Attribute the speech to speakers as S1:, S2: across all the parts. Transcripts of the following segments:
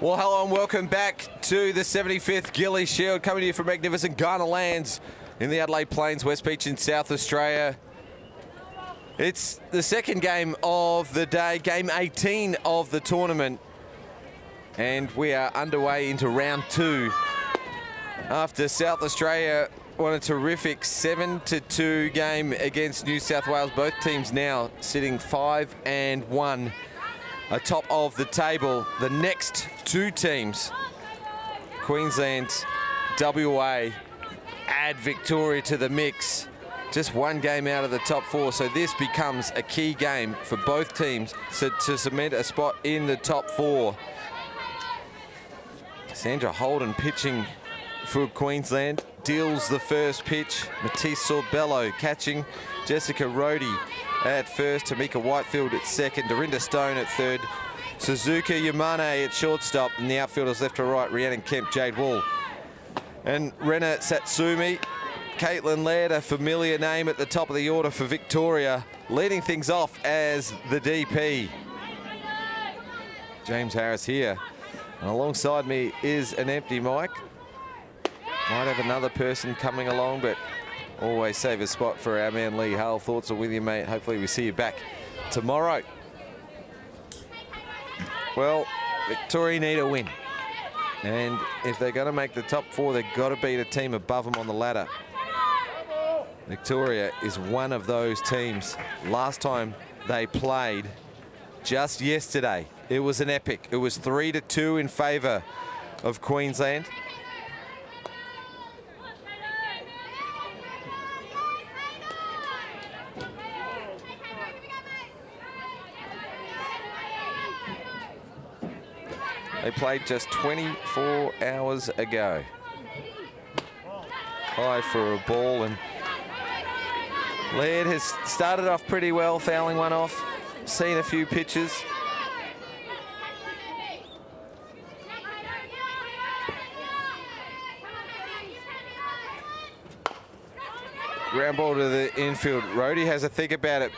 S1: Well, hello and welcome back to the 75th Gilley Shield, coming to you from magnificent Ghana lands in the Adelaide Plains, West Beach in South Australia. It's the second game of the day, game 18 of the tournament, and we are underway into round 2 after South Australia won a terrific 7-2 game against New South Wales. Both teams now sitting 5-1 atop of the table. The next two teams, Queensland, WA, add Victoria to the mix. Just one game out of the top 4, so this becomes a key game for both teams to cement a spot in the top 4. Sandra Holden pitching for Queensland, deals the first pitch. Matisse Sorbello catching. Jessica Rohde at first. Tamika Whitefield at second. Dorinda Stone at third. Suzuka Yamane at shortstop. And the outfielders left to right. Rhiannon Kemp, Jade Wall, and Rena Satsumi. Caitlin Laird, a familiar name at the top of the order for Victoria, leading things off as the DP. James Harris here. And alongside me is an empty mic. Might have another person coming along, but always save a spot for our man Lee Hull. Thoughts are with you, mate. Hopefully we see you back tomorrow. Well, Victoria need a win. And if they're going to make the top 4, they've got to beat a team above them on the ladder. Victoria is one of those teams. Last time they played, just yesterday, it was an epic. It was 3-2 in favour of Queensland. They played just 24 hours ago. High for a ball, and Laird has started off pretty well, fouling one off, seen a few pitches. Ground ball to the infield. Rohde has a think about it,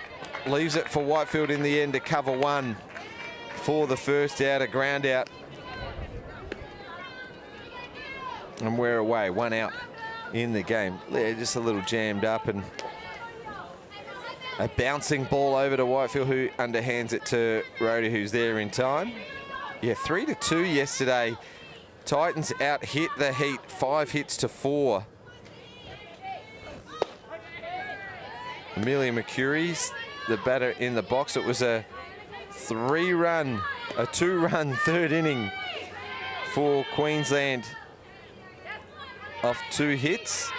S1: leaves it for Whitefield in the end to cover one for the first out, a ground out. And we're away, one out in the game. They're just a little jammed up, and a bouncing ball over to Whitefield, who underhands it to Rohde, who's there in time. Yeah, 3-2 yesterday. Titans out hit the Heat, 5 hits to 4. Amelia McCurry's the batter in the box. It was a 2-run third inning for Queensland off 2 hits.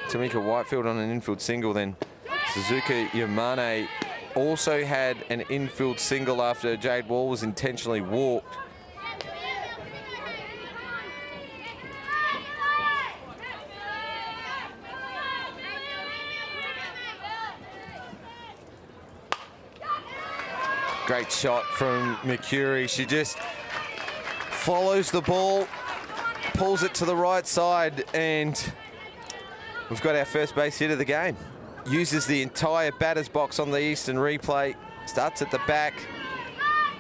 S1: Tamika Whitefield on an infield single, then Suzuka Yamane also had an infield single after Jade Wall was intentionally walked. Great shot from McCurry. She just follows the ball, pulls it to the right side, and we've got our first base hit of the game. Uses the entire batter's box on the Eastern replay. Starts at the back.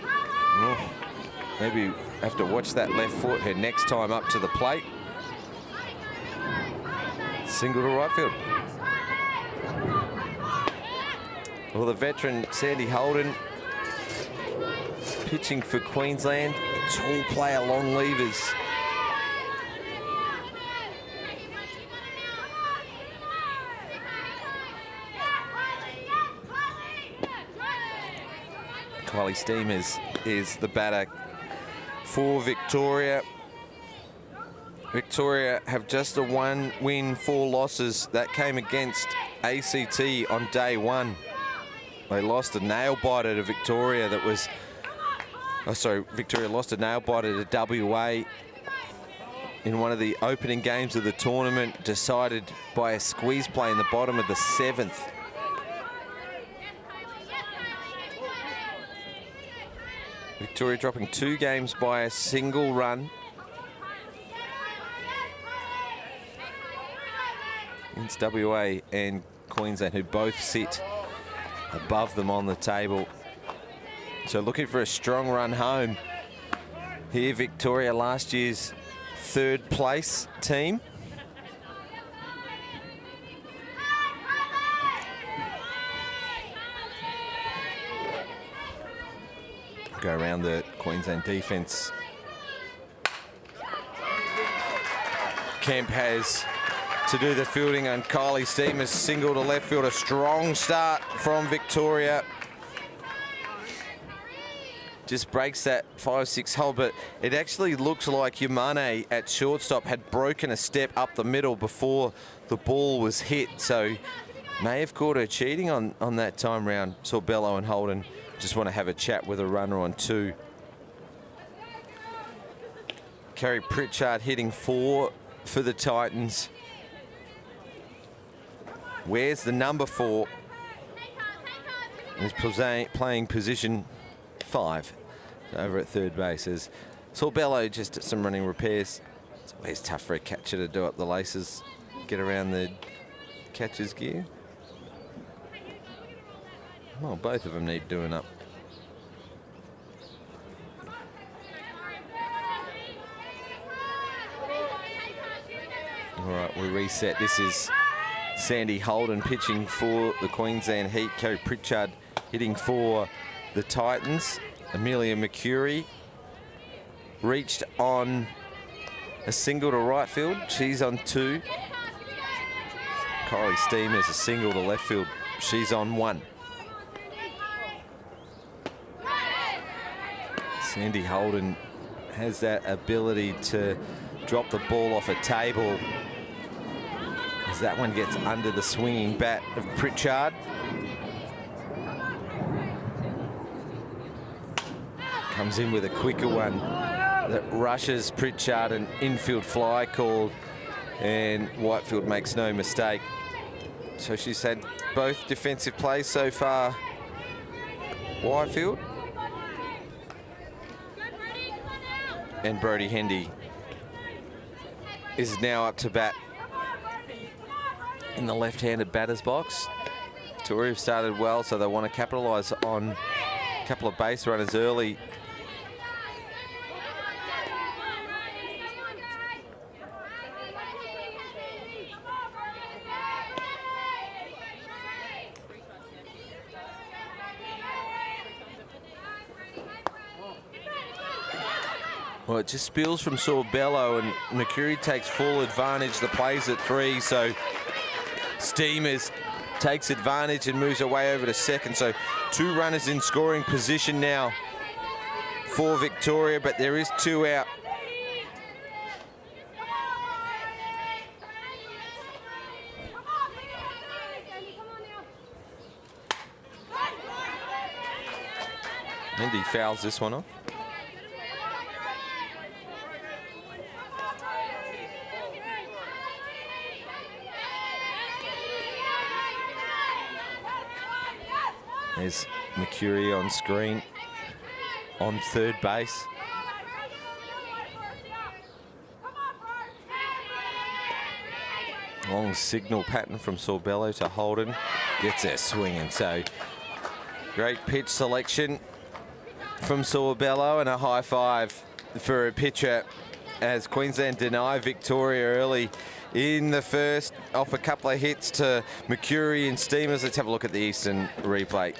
S1: Oh, maybe have to watch that left foot her next time up to the plate. Single to right field. Well, the veteran Sandy Holden pitching for Queensland. A tall player, long levers. Kylie Steamers is the batter for Victoria. Victoria have just a 1 win, 4 losses. That came against ACT on day 1. They lost a nail biter to Victoria that was, Victoria lost a nail biter to WA in one of the opening games of the tournament, decided by a squeeze play in the bottom of the 7th. Victoria dropping 2 games by a single run. Against WA and Queensland, who both sit above them on the table. So looking for a strong run home. here, Victoria, last year's third place team. Go around the Queensland defence. Kemp has to do the fielding, and Kylie Steamers single to left field. A strong start from Victoria. Just breaks that 5-6 hole, but it actually looks like Yamane at shortstop had broken a step up the middle before the ball was hit, so may have caught her cheating on that time round. Saw Bello and Holden just want to have a chat with a runner on 2. Kerry Pritchard hitting 4 for the Titans. Where's the number 4? Is playing position 5 over at third base. As saw Bello just some running repairs. It's always tough for a catcher to do up the laces, get around the catcher's gear. Well, both of them need doing up. All right, we reset. This is Sandy Holden pitching for the Queensland Heat. Kerry Pritchard hitting for the Titans. Amelia Mercury reached on a single to right field. She's on 2. Kylie Steamers a single to left field. She's on 1. Sandy Holden has that ability to drop the ball off a table, as that one gets under the swinging bat of Pritchard. Comes in with a quicker one that rushes Pritchard, an infield fly called, and Whitefield makes no mistake. So she's had both defensive plays so far, Whitefield. And Brodie Hendy is now up to bat in the left-handed batter's box. Victoria have started well, so they want to capitalise on a couple of base runners early. Well, it just spills from Sorbello, and Mercury takes full advantage. The play's at 3, so Steamers takes advantage and moves away over to second. So 2 runners in scoring position now for Victoria, but there is 2 out. Indy fouls this one off. There's Mercury on screen on third base. Long signal pattern from Sorbello to Holden. Gets there swinging. So great pitch selection from Sorbello, and a high five for a pitcher as Queensland deny Victoria early in the first off a couple of hits to Mercury and Steamers. Let's have a look at the Eastern replay.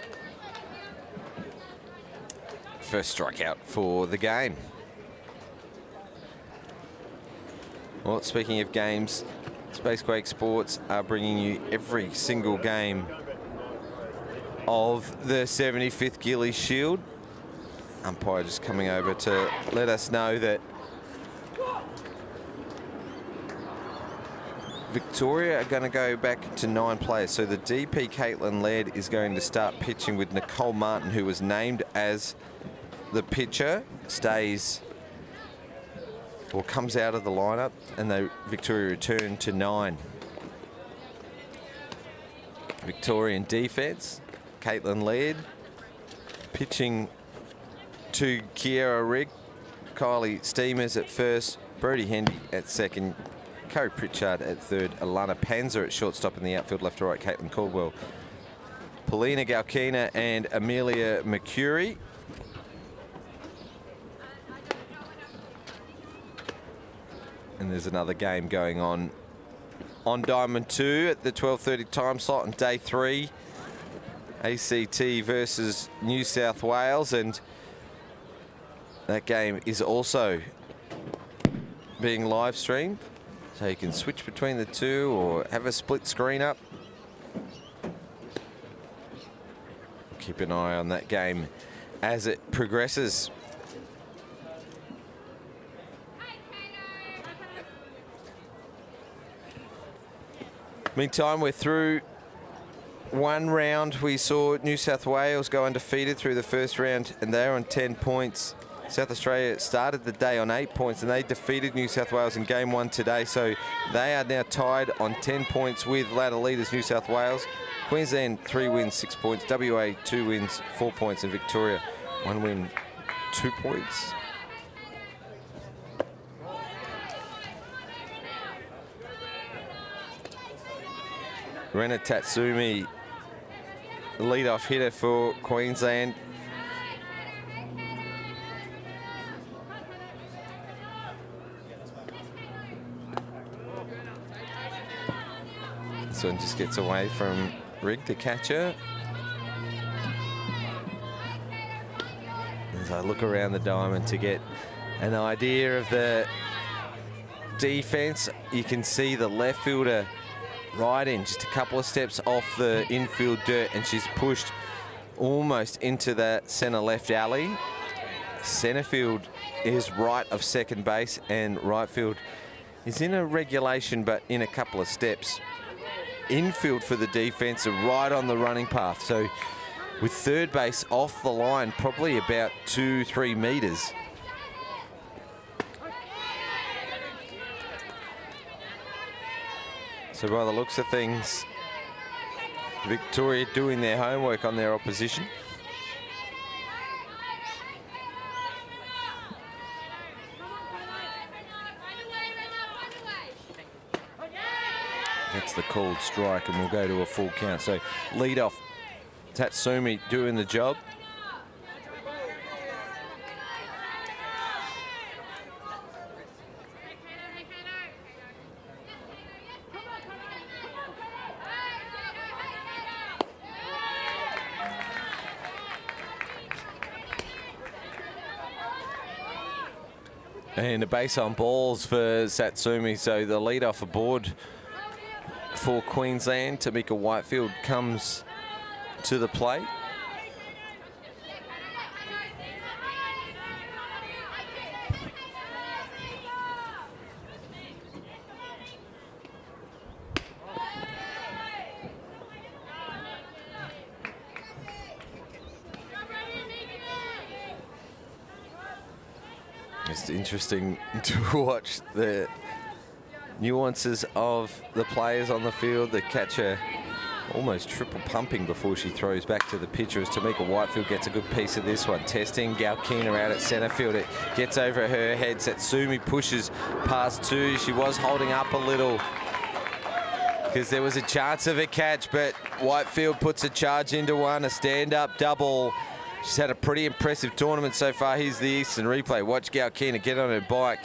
S1: First strikeout for the game. Well, speaking of games, Spacequake Sports are bringing you every single game of the 75th Gilley Shield. Umpire just coming over to let us know that Victoria are going to go back to 9 players. So the DP Caitlin Laird is going to start pitching with Nicole Martin, who was named as the pitcher, stays or comes out of the lineup, and they Victoria return to 9. Victorian defense, Caitlin Laird pitching to Kiera Rigg, Kylie Steamers at first, Brodie Hendy at second, Kerry Pritchard at third, Alana Panzer at shortstop in the outfield, left to right, Caitlin Caldwell, Paulina Galkina and Amelia Mercury. And there's another game going on Diamond 2 at the 12:30 time slot on day 3. ACT versus New South Wales, and that game is also being live streamed, so you can switch between the two or have a split screen up. Keep an eye on that game as it progresses. Meantime, we're through one round. We saw New South Wales go undefeated through the first round, and they're on 10 points. South Australia started the day on 8 points, and they defeated New South Wales in game 1 today. So they are now tied on 10 points with ladder leaders New South Wales. Queensland 3 wins, 6 points. WA 2 wins, 4 points, and Victoria 1 win, 2 points. Rena Tatsumi, lead-off hitter for Queensland. This one just gets away from Rig to catch her. As I look around the diamond to get an idea of the defense, you can see the left fielder right in, just a couple of steps off the infield dirt, and she's pushed almost into that centre left alley. Centre field is right of second base, and right field is in a regulation but in a couple of steps. Infield for the defence are right on the running path, so with third base off the line, probably about 2-3 metres. So by the looks of things, Victoria doing their homework on their opposition. That's the called strike, and we'll go to a full count. So lead off, Tatsumi doing the job. And a base on balls for Satsumi, so the lead off aboard for Queensland. Tamika Whitefield comes to the plate. It's interesting to watch the nuances of the players on the field. The catcher almost triple pumping before she throws back to the pitcher as Tamika Whitefield gets a good piece of this one. Testing Galkina out at centre field. It gets over her head. Satsumi pushes past two. She was holding up a little because there was a chance of a catch, but Whitefield puts a charge into one, a stand-up double. She's had a pretty impressive tournament so far. Here's the Eastern replay. Watch Galkina get on her bike,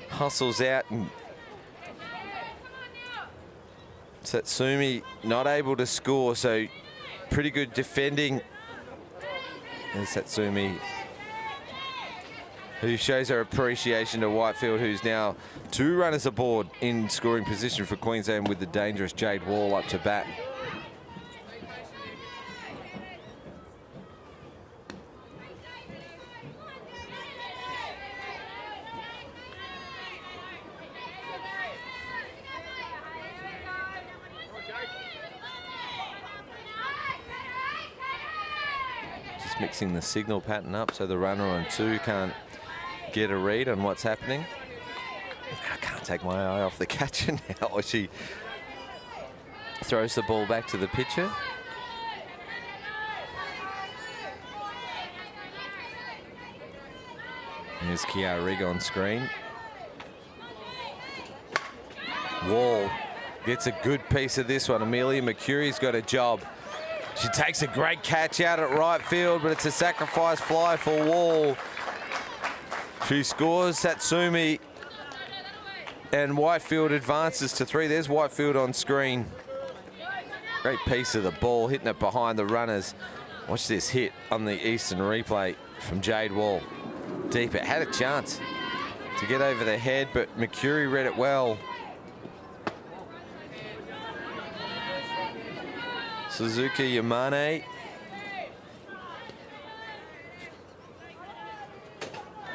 S1: hustles out, and Satsumi not able to score, so pretty good defending. And Satsumi, who shows her appreciation to Whitefield, who's now 2 runners aboard in scoring position for Queensland with the dangerous Jade Wall up to bat. Mixing the signal pattern up so the runner on 2 can't get a read on what's happening. I can't take my eye off the catcher now. She throws the ball back to the pitcher. Here's Kiara Rigg on screen. Wall gets a good piece of this one. Amelia McCurry's got a job. She takes a great catch out at right field, but it's a sacrifice fly for Wall. She scores. Satsumi And Whitefield advances to 3. There's Whitefield on screen. Great piece of the ball, hitting it behind the runners. Watch this hit on the Eastern replay from Jade Wall. Deep, it had a chance to get over the head, but Mercury read it well. Suzuki Yamane.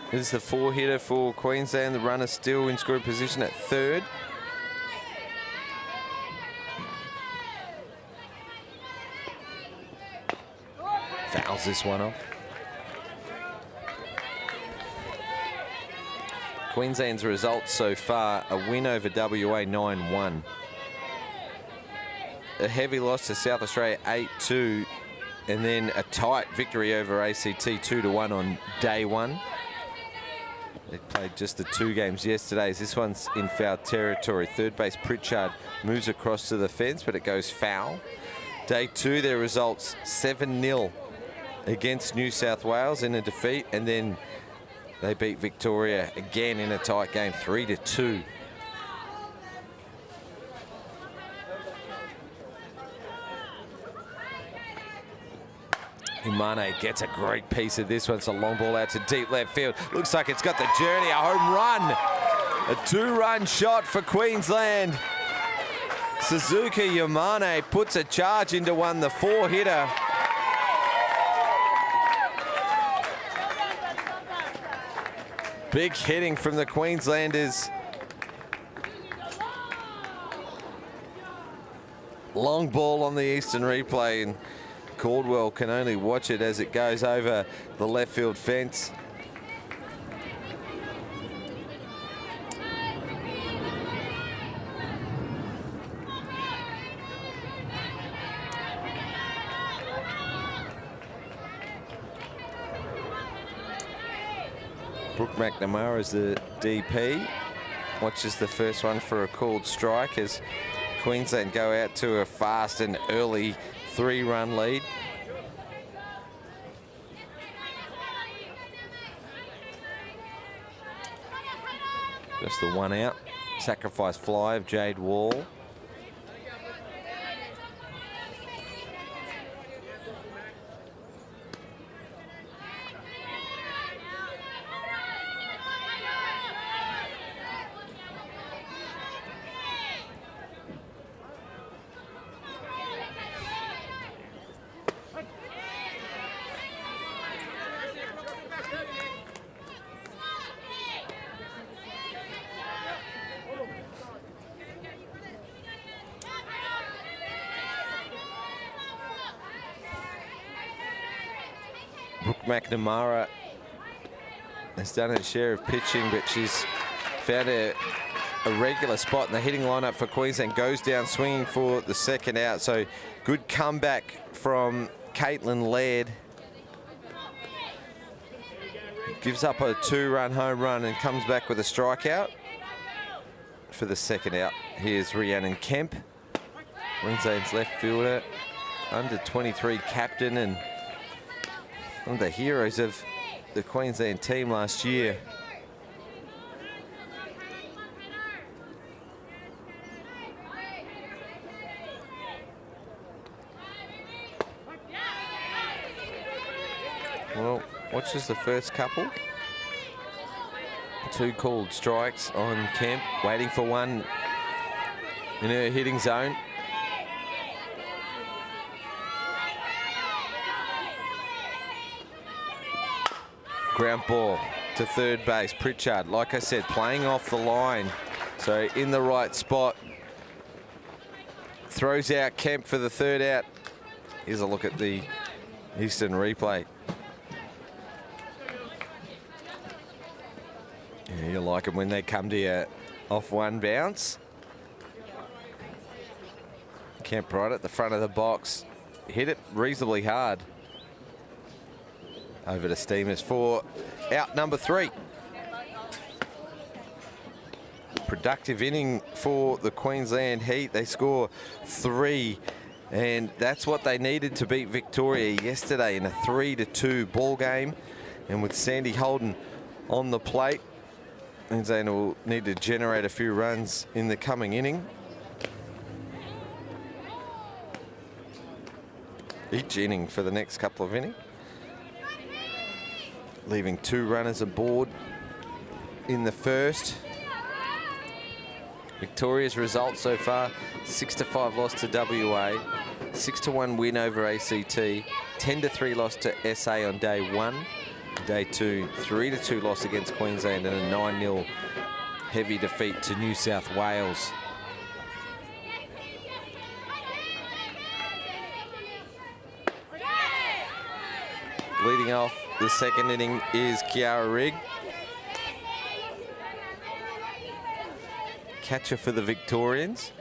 S1: This is the 4-hitter for Queensland. The runner still in scoring position at 3rd. Fouls this one off. Queensland's results so far: a win over WA 9-1. A heavy loss to South Australia 8-2. And then a tight victory over ACT 2-1 on day 1. They played just the 2 games yesterday. This one's in foul territory. Third base Pritchard moves across to the fence, but it goes foul. Day 2, their results 7-0 against New South Wales in a defeat, and then they beat Victoria again in a tight game, 3-2. Imane gets a great piece of this one. It's a long ball out to deep left field. Looks like it's got the journey, a home run. A 2-run shot for Queensland. Suzuki Imane puts a charge into one, the 4-hitter. Big hitting from the Queenslanders. Long ball on the Eastern replay, and Caldwell can only watch it as it goes over the left field fence. Brooke McNamara is the DP. Watches the first one for a called strike as Queensland go out to a fast and early 3-run lead. Just the one out. Sacrifice fly of Jade Wall. Brooke McNamara has done her share of pitching, but she's found a regular spot in the hitting lineup for Queensland. Goes down swinging for the second out. So good comeback from Caitlin Laird. Gives up a 2-run home run and comes back with a strikeout for the second out. Here's Rhiannon Kemp, Queensland's left fielder, under 23 captain, and one of the heroes of the Queensland team last year. Well, watches the first couple. 2 called strikes on Kemp, waiting for one in her hitting zone. Ground ball to third base. Pritchard, like I said, playing off the line. So in the right spot. Throws out Kemp for the third out. Here's a look at the Eastern replay. Yeah, you like them when they come to you off one bounce. Kemp right at the front of the box. Hit it reasonably hard. Over to Steamers for out number 3. Productive inning for the Queensland Heat. They score 3, and that's what they needed to beat Victoria yesterday in a 3-2 ball game. And with Sandy Holden on the plate, Queensland will need to generate a few runs in the coming inning. Each inning for the next couple of innings. Leaving 2 runners aboard in the first. Victoria's result so far, 6-5 loss to WA, 6-1 win over ACT, 10-3 loss to SA on day 1. Day 2, 3-2 loss against Queensland and a 9-0 heavy defeat to New South Wales. Leading off the second inning is Kiara Rigg. Catcher for the Victorians.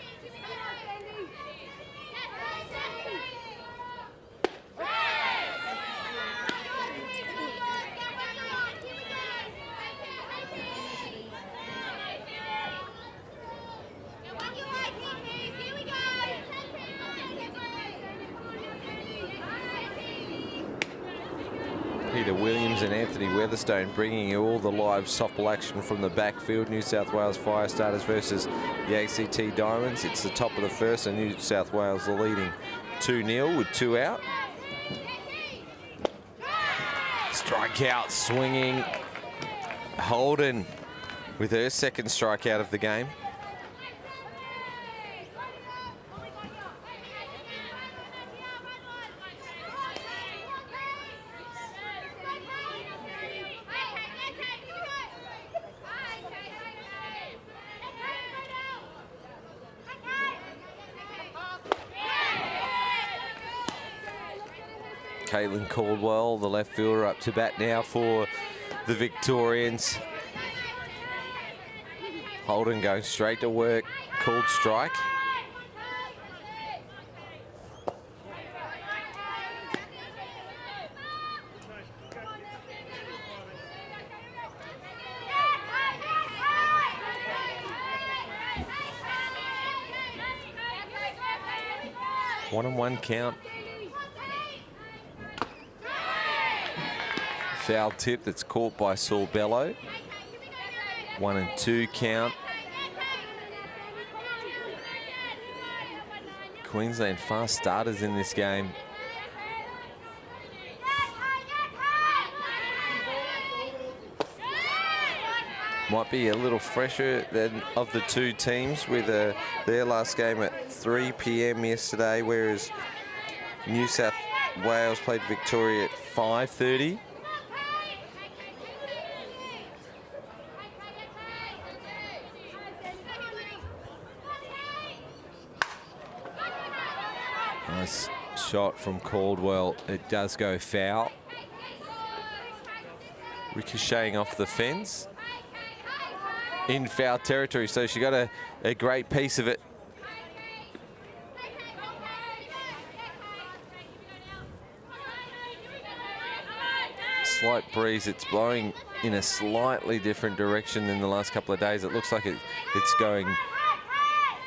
S1: Peter Williams and Anthony Weatherstone bringing you all the live softball action from the backfield. New South Wales Fire Starters versus the ACT Diamonds. It's the top of the first and New South Wales are leading 2-0 with 2 out. Strikeout swinging. Holden with her second strikeout of the game. Caitlin Caldwell, the left fielder, up to bat now for the Victorians. Holden going straight to work, called strike. One-on-one count. Foul tip that's caught by Saul Bello. 1-2 count. Queensland fast starters in this game. Might be a little fresher than of the two teams with their last game at 3 p.m. yesterday, whereas New South Wales played Victoria at 5:30. Nice shot from Caldwell. It does go foul. Ricocheting off the fence. In foul territory, so she got a great piece of it. Slight breeze. It's blowing in a slightly different direction than the last couple of days. It looks like it's going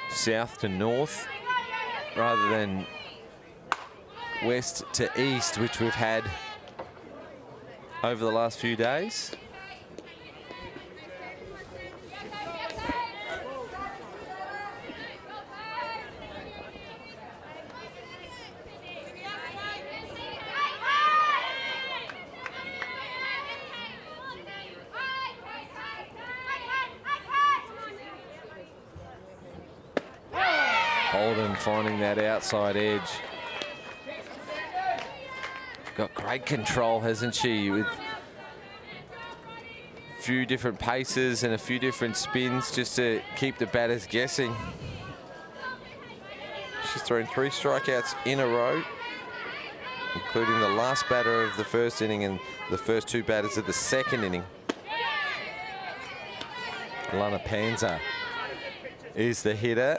S1: south to north rather than west to east, which we've had over the last few days. Holden finding that outside edge. Got great control, hasn't she? With a few different paces and a few different spins just to keep the batters guessing. She's thrown 3 strikeouts in a row, including the last batter of the first inning and the first 2 batters of the second inning. Alana Panza is the hitter.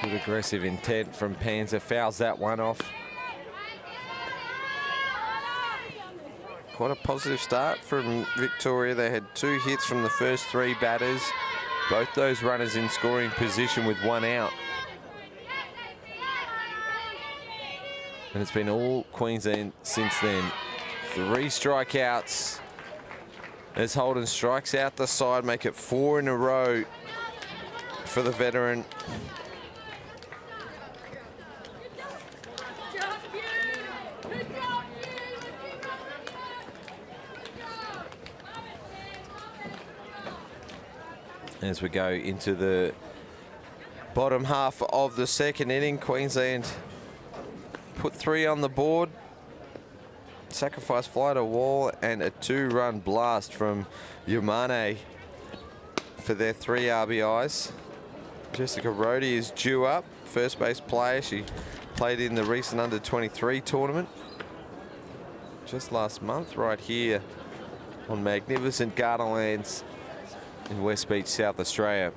S1: Good aggressive intent from Panza, fouls that one off. Quite a positive start from Victoria. They had 2 hits from the first 3 batters, Both those runners in scoring position with one out. And it's been all Queensland since then. 3 strikeouts as Holden strikes out the side, make it 4 in a row for the veteran. As we go into the bottom half of the second inning, Queensland put 3 on the board. Sacrifice fly to wall and a 2-run blast from Yamane for their 3 RBIs. Jessica Rhodey is due up, first base player. She played in the recent under-23 tournament just last month, right here on magnificent Garnerlands in West Beach, South Australia.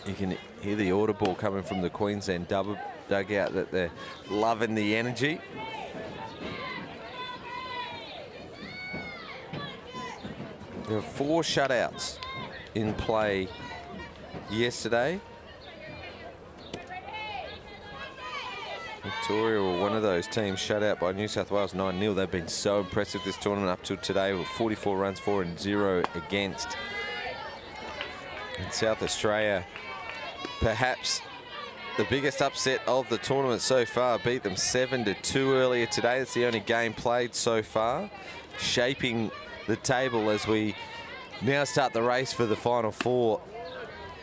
S1: You can hear the audible coming from the Queensland dugout that they're loving the energy. There were 4 shutouts in play yesterday. Victoria were one of those teams shut out by New South Wales 9-0. They've been so impressive this tournament up till today with 44 runs for and 0 against. And South Australia, perhaps the biggest upset of the tournament so far, beat them 7-2 earlier today. It's the only game played so far, shaping the table as we now start the race for the final 4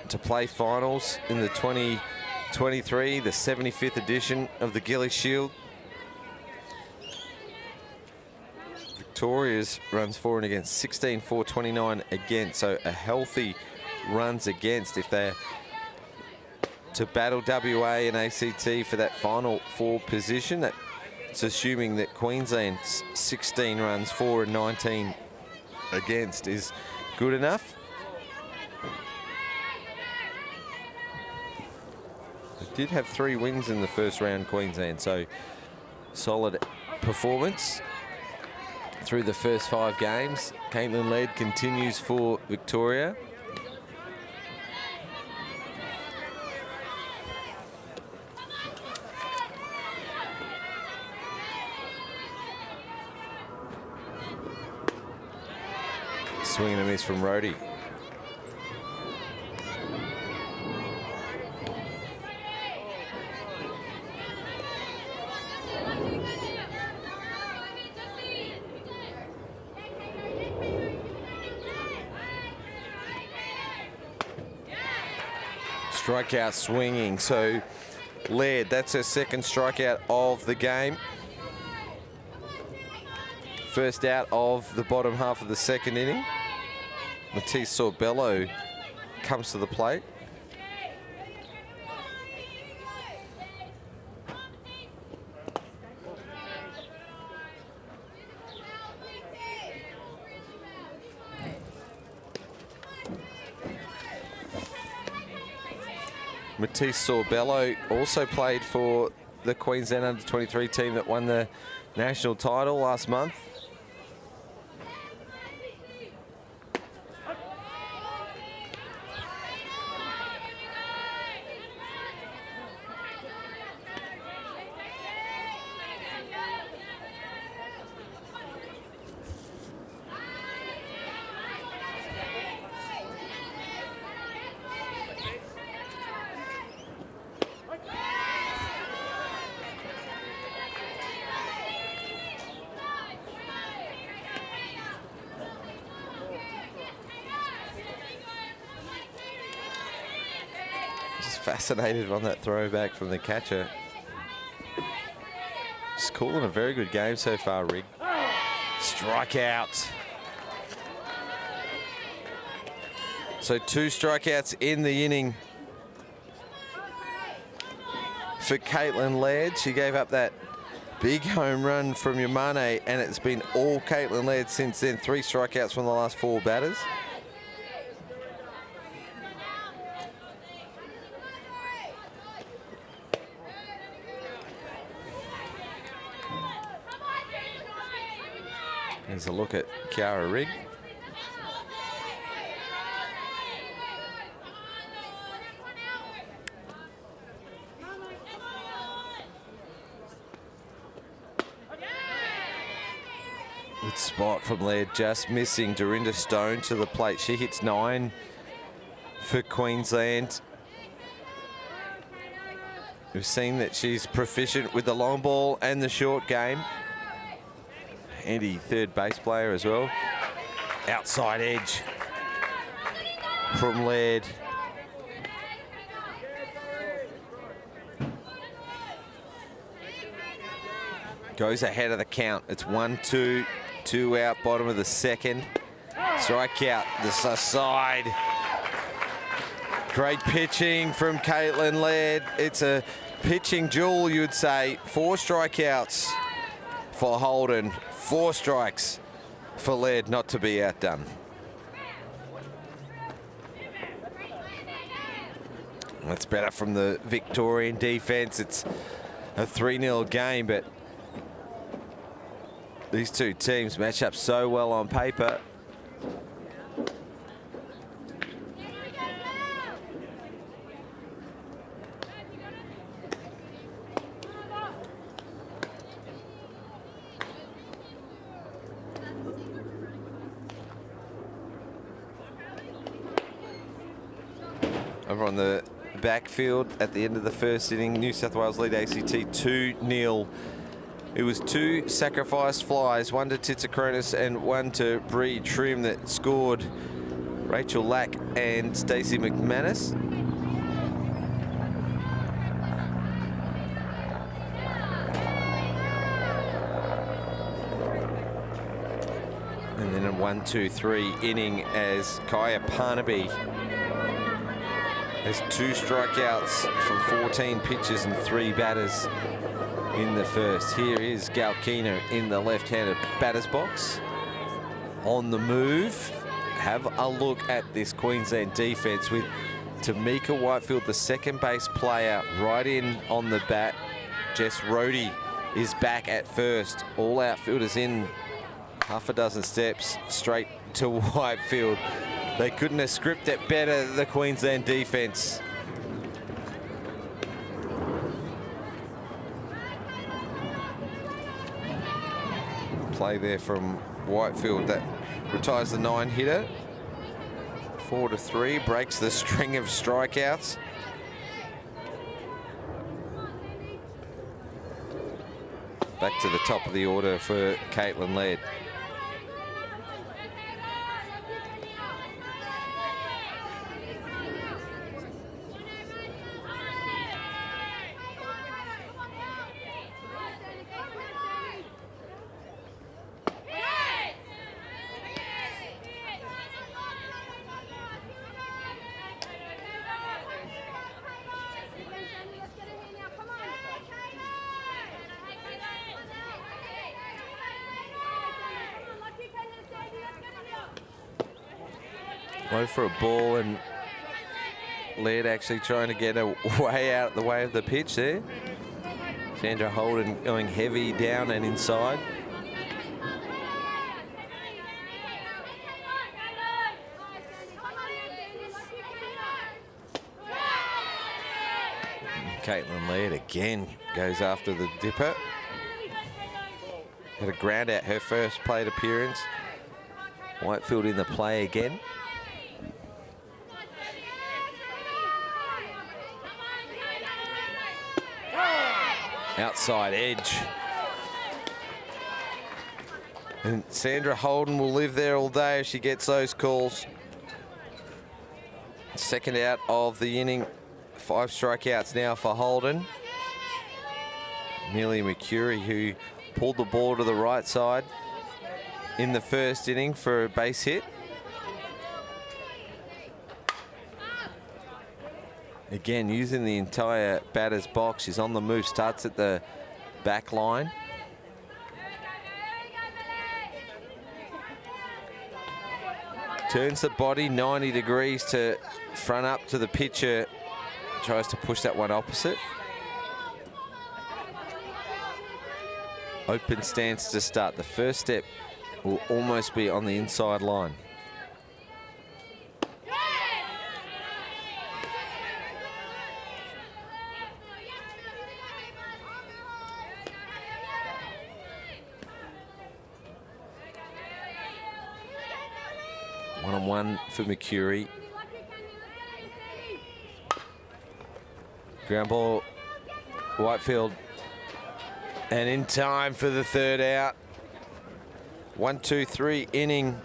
S1: to play finals in the 2023, the 75th edition of the Gilley Shield. Victoria's runs for and against 16 for 29 against, so a healthy runs against if they're to battle WA and ACT for that final 4 position. That's assuming that Queensland's 16 runs for and 19 against is good enough. They did have 3 wins in the first round, Queensland, so solid performance through the first 5 games. Caitlin Laird continues for Victoria. Swing and a miss from Rhodey. Strikeout swinging, so Laird, that's her 2nd strikeout of the game. First out of the bottom half of the second inning. Matisse Sorbello comes to the plate. Matisse Sorbello also played for the Queensland under-23 team that won the national title last month. Fascinated on that throwback from the catcher. Just calling a very good game so far, Rig. Strikeout. So 2 strikeouts in the inning for Caitlin Laird. She gave up that big home run from Yamane, and it's been all Caitlin Laird since then. 3 strikeouts from the last 4 batters. There's a look at Kiara Rigg. Good spot from Laird, just missing Dorinda Stone to the plate. She hits 9 for Queensland. We've seen that she's proficient with the long ball and the short game. Handy third base player as well. Outside edge from Laird. Goes ahead of the count. It's 1-2, 2 out, bottom of the second. Strikeout, this side. Great pitching from Caitlin Laird. It's a pitching jewel, you'd say. 4 strikeouts for Holden. 4 strikes for Laird, not to be outdone. That's better from the Victorian defense. It's a 3-0 game, but these two teams match up so well on paper. Over on the backfield at the end of the first inning, New South Wales lead ACT 2-0. It was 2 sacrificed flies, 1 to Titsakronis and 1 to Bree Trim that scored Rachel Lack and Stacey McManus. And then a 1-2-3 inning as Kaya Parnaby has 2 strikeouts from 14 pitches and 3 batters in the first. Here is Galkina in the left-handed batter's box. On the move. Have a look at this Queensland defense with Tamika Whitefield, the second base player, right in on the bat. Jess Rohde is back at first. All outfielders in half a dozen steps straight to Whitefield. They couldn't have scripted it better, the Queensland defense. Play there from Whitefield that retires the 9-hitter. 4-3, breaks the string of strikeouts. Back to the top of the order for Caitlin Laird. Low for a ball, and Laird actually trying to get away out the way of the pitch there. Sandra Holden going heavy down and inside. Caitlin Laird again goes after the dipper. Had a ground out her first plate appearance. Whitefield in the play again. Outside edge. And Sandra Holden will live there all day if she gets those calls. Second out of the inning. 5 strikeouts now for Holden. Amelia McCurry, who pulled the ball to the right side in the first inning for a base hit. Again, using the entire batter's box. She's on the move, starts at the back line. Turns the body 90 degrees to front up to the pitcher. Tries to push that one opposite. Open stance to start. The first step will almost be on the inside line. One-on-one for Mercury. Ground ball, Whitefield. And in time for the third out. 1-2-3 inning.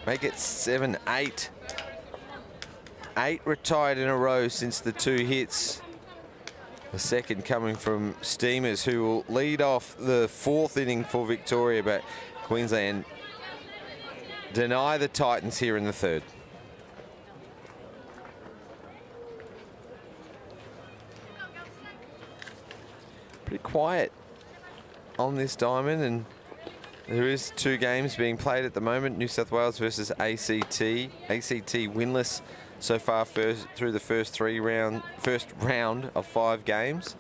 S1: Make it 7-8. 8 retired in a row since the 2 hits. The second coming from Steamers, who will lead off the 4th inning for Victoria, but Queensland deny the Titans here in the 3rd. Pretty quiet on this diamond, and there is 2 games being played at the moment. New South Wales versus ACT. ACT winless so far through the first round of 5 games.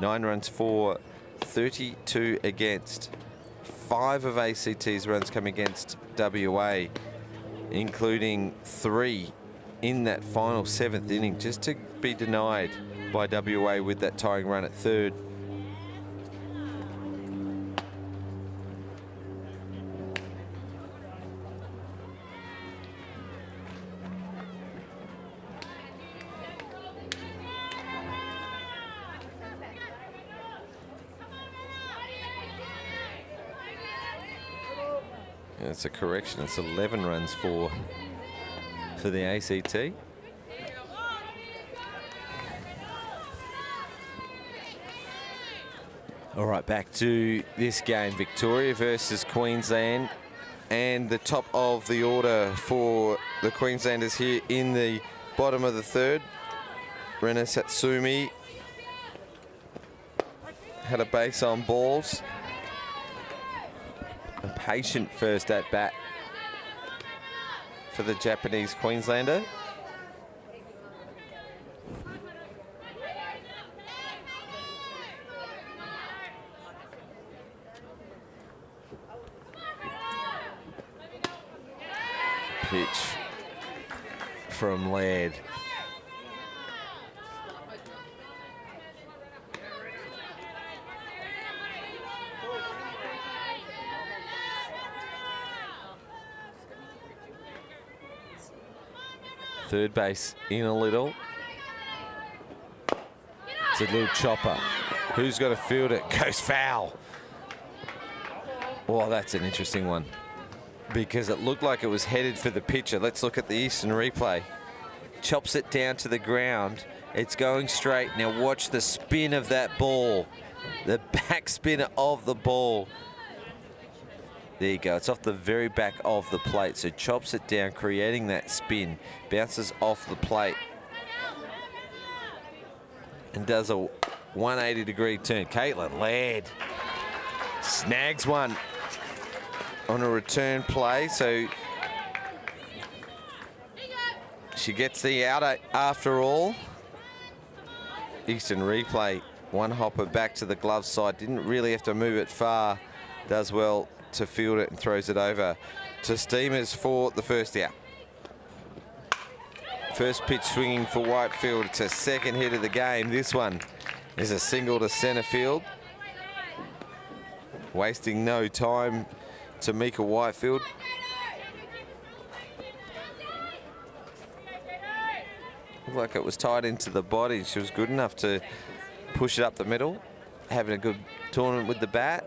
S1: 9 runs for, 32 against. 5 of ACT's runs come against WA, including 3 in that final 7th inning, just to be denied by WA with that tying run at 3rd. It's a correction. It's 11 runs for the ACT. All right, back to this game. Victoria versus Queensland. And the top of the order for the Queenslanders here in the bottom of the 3rd. Rena Satsumi had a base on balls. A patient first at bat for the Japanese Queenslander. Pitch from Laird. Third base in a little. It's a little chopper. Who's got to field it? Goes foul. Well, that's an interesting one, because it looked like it was headed for the pitcher. Let's look at the Eastern replay. Chops it down to the ground. It's going straight. Now watch the spin of that ball. The back spin of the ball. There you go. It's off the very back of the plate. So chops it down, creating that spin. Bounces off the plate. And does a 180-degree turn. Caitlin Laird snags one on a return play. So she gets the out after all. Eastern replay. One hopper back to the glove side. Didn't really have to move it far. Does well to field it and throws it over to Steamers for the first out. First pitch swinging for Whitefield. It's a second hit of the game. This one is a single to centre field. Wasting no time to Mika Whitefield. Looked like it was tied into the body. She was good enough to push it up the middle. Having a good tournament with the bat.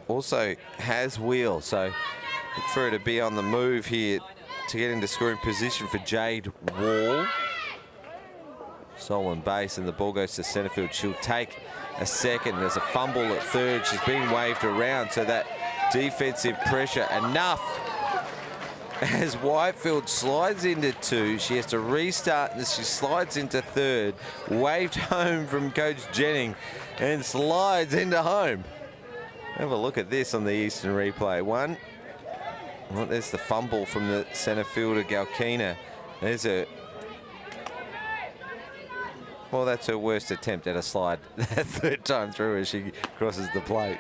S1: Also has wheel, so look for her to be on the move here to get into scoring position for Jade Wall. Stolen base, and the ball goes to centre field. She'll take a second. There's a fumble at 3rd. She's being waved around, so that defensive pressure enough. As Whitefield slides into 2, she has to restart, and she slides into 3rd. Waved home from Coach Jennings and slides into home. Have a look at this on the Eastern replay. Well, there's the fumble from the centre fielder, Galkina. There's a... Well, that's her worst attempt at a slide. That 3rd time through as she crosses the plate.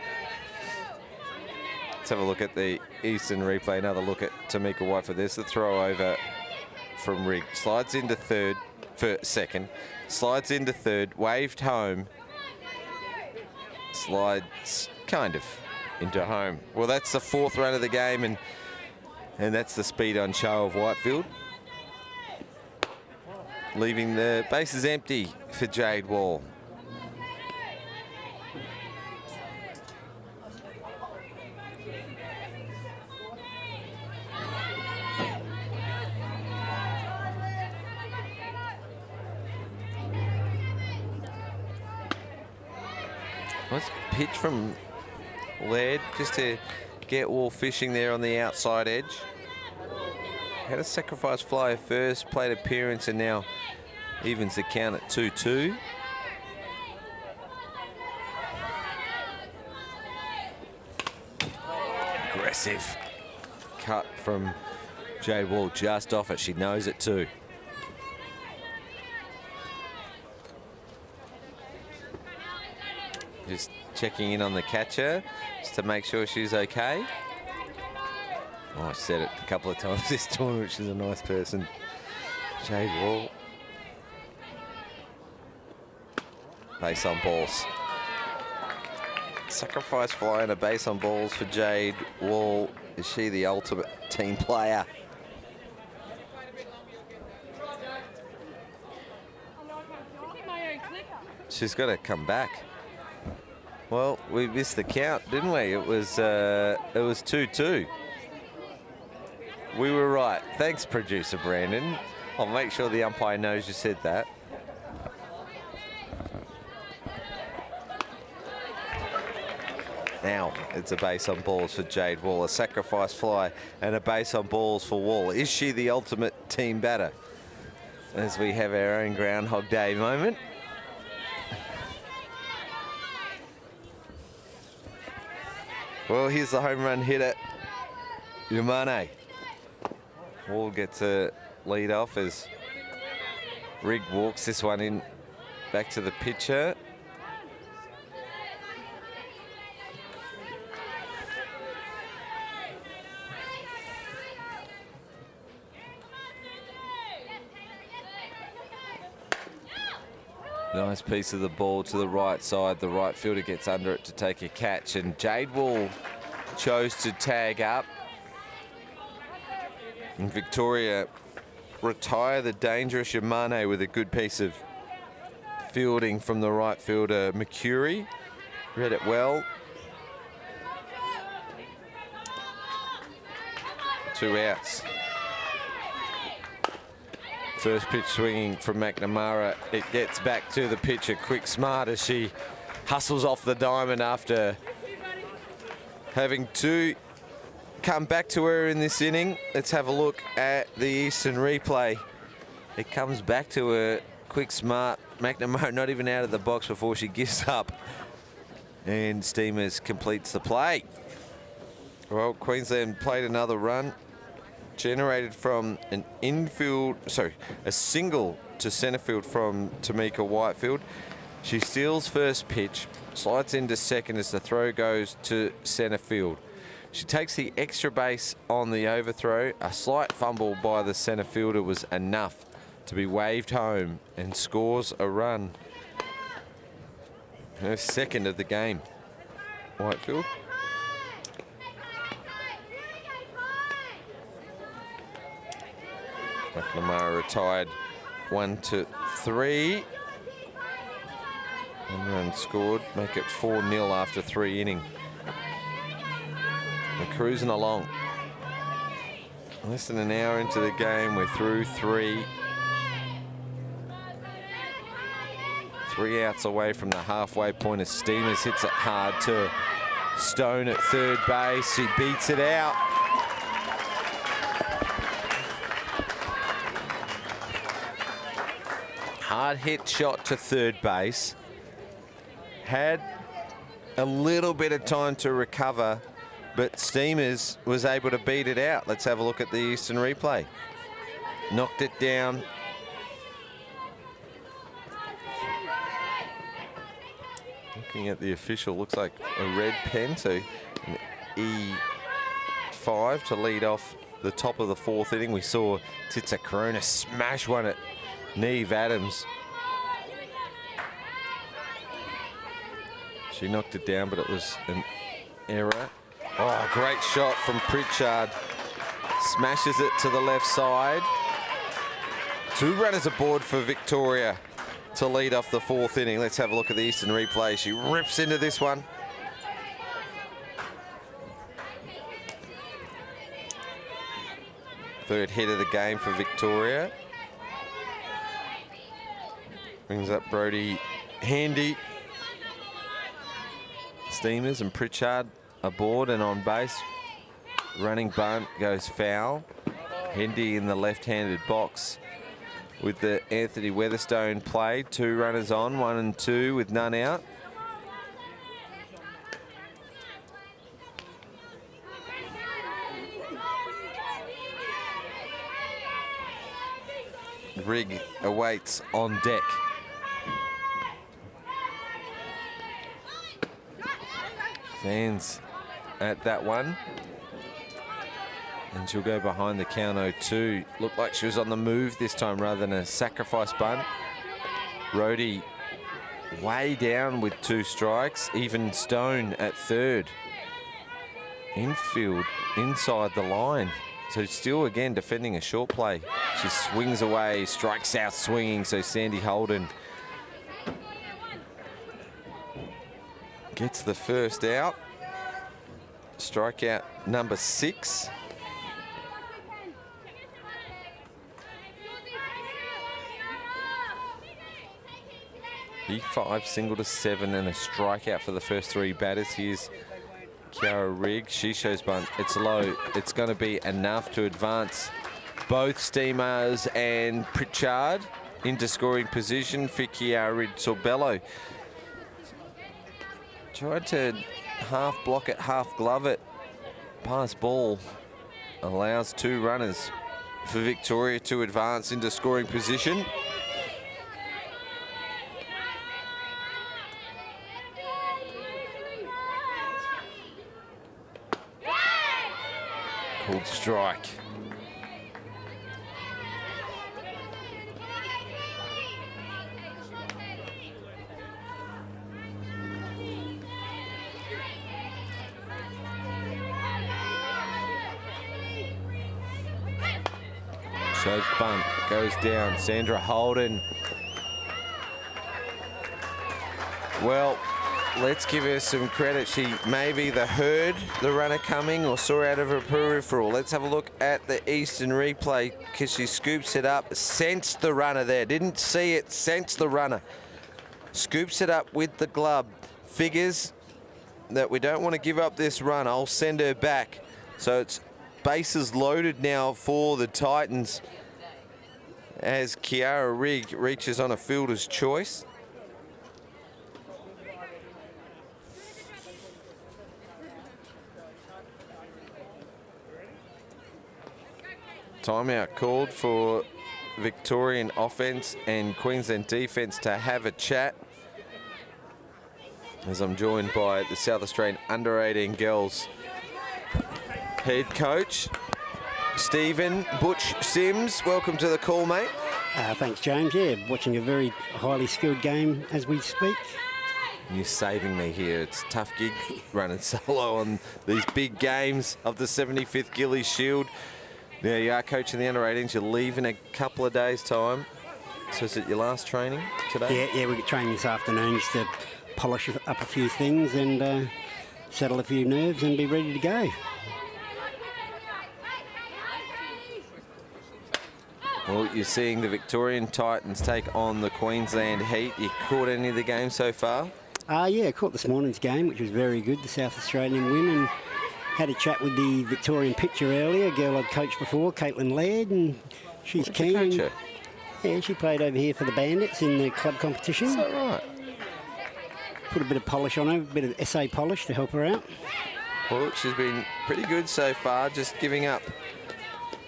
S1: have a look at the Eastern replay. Another look at Tamika Whitefoot. There's the throw over from Rigg. Slides into second. Slides into third. Waved home. Slides kind of into home. Well, that's the 4th run of the game, and that's the speed on show of Whitefield. Leaving the bases empty for Jade Wall. Nice pitch from Laird just to get Wall fishing there on the outside edge. Had a sacrifice fly first, plate appearance, and now evens the count at 2-2. Aggressive cut from Jade Wall, just off it. She knows it too. Just checking in on the catcher just to make sure she's okay. Oh, I said it a couple of times this tournament. She's a nice person. Jade Wall. Base on balls. Sacrifice fly and a base on balls for Jade Wall. Is she the ultimate team player? She's got to come back. Well, we missed the count, didn't we? It was 2-2. We were right. Thanks, producer Brandon. I'll make sure the umpire knows you said that. Now it's a base on balls for Jade Wall, a sacrifice fly and a base on balls for Wall. Is she the ultimate team batter? As we have our own Groundhog Day moment. Well, here's the home run hitter, Yamane. Wall gets a lead off as Rigg walks this one in back to the pitcher. Nice piece of the ball to the right side. The right fielder gets under it to take a catch, and Jade Wall chose to tag up. And Victoria retire the dangerous Yamane with a good piece of fielding from the right fielder, Mercury. Read it well. 2 outs. First pitch swinging from McNamara. It gets back to the pitcher, quick smart, as she hustles off the diamond after having to come back to her in this inning. Let's have a look at the Eastern replay. It comes back to her, quick smart. McNamara not even out of the box before she gives up. And Steamers completes the play. Well, Queensland played another run. Generated from an a single to centre field from Tamika Whitefield. She steals first pitch, slides into second as the throw goes to centre field. She takes the extra base on the overthrow. A slight fumble by the centre fielder was enough to be waved home and scores a run. Her second of the game, Whitefield. McNamara retired 1-3. 1 run scored, make it 4-0 after 3 innings. We're cruising along. Less than an hour into the game, we're through 3. 3 outs away from the halfway point as Steamers hits it hard to Stone at third base. She beats it out. Hard hit shot to third base. Had a little bit of time to recover, but Steamers was able to beat it out. Let's have a look at the Eastern replay. Knocked it down. Looking at the official, looks like a red pen, so an 5 to lead off the top of the 4th inning. We saw Titsa Corona smash one at Neve Adams. She knocked it down, but it was an error. Oh, great shot from Pritchard. Smashes it to the left side. 2 runners aboard for Victoria to lead off the 4th inning. Let's have a look at the Eastern replay. She rips into this one. Third hit of the game for Victoria. Brings up Brody Handy. Steamers and Pritchard aboard and on base. Running bunt goes foul. Handy in the left-handed box with the Anthony Weatherstone play. 2 runners on, 1 and 2 with none out. Rigg awaits on deck. Fans at that one. And she'll go behind the count 0-2. Looked like she was on the move this time rather than a sacrifice bunt. Rhodey way down with 2 strikes. Even Stone at third. Infield inside the line. So still again defending a short play. She swings away, strikes out swinging. So Sandy Holden gets the first out. Strikeout number 6. E5 single to 7 and a strikeout for the first 3 batters. Here's Kiara Rigg. She shows bunt. It's low. It's going to be enough to advance both Steamers and Pritchard into scoring position for Kiara Sorbello. Tried to half block it, half glove it. Pass ball allows 2 runners for Victoria to advance into scoring position. Called strike. Shows bunt, goes down. Sandra Holden. Well, let's give her some credit. She maybe heard the runner coming or saw out of her peripheral. Let's have a look at the Eastern replay because she scoops it up, sensed the runner there. Didn't see it, sensed the runner. Scoops it up with the glove. Figures that we don't want to give up this run. I'll send her back. So it's bases loaded now for the Titans as Kiara Rigg reaches on a fielder's choice. Timeout called for Victorian offense and Queensland defense to have a chat. As I'm joined by the South Australian under-18 girls head coach, Stephen Butch Sims. Welcome to the call, mate.
S2: Thanks, James. Yeah, watching a very highly skilled game as we speak.
S1: You're saving me here. It's a tough gig running solo on these big games of the 75th Gilley Shield. There you are, coaching the under-18s. You're leaving a couple of days' time. So is it your last training today?
S2: Yeah, we get training this afternoon just to polish up a few things and settle a few nerves and be ready to go.
S1: Well, you're seeing the Victorian Titans take on the Queensland Heat. You caught any of the game so far?
S2: Yeah, I caught this morning's game, which was very good, the South Australian win, and had a chat with the Victorian pitcher earlier, a girl I'd coached before, Caitlin Laird, and she's keen.
S1: Coach her?
S2: Yeah, she played over here for the Bandits in the club competition.
S1: Is that right?
S2: Put a bit of polish on her, a bit of essay polish to help her out.
S1: Well, she's been pretty good so far, just giving up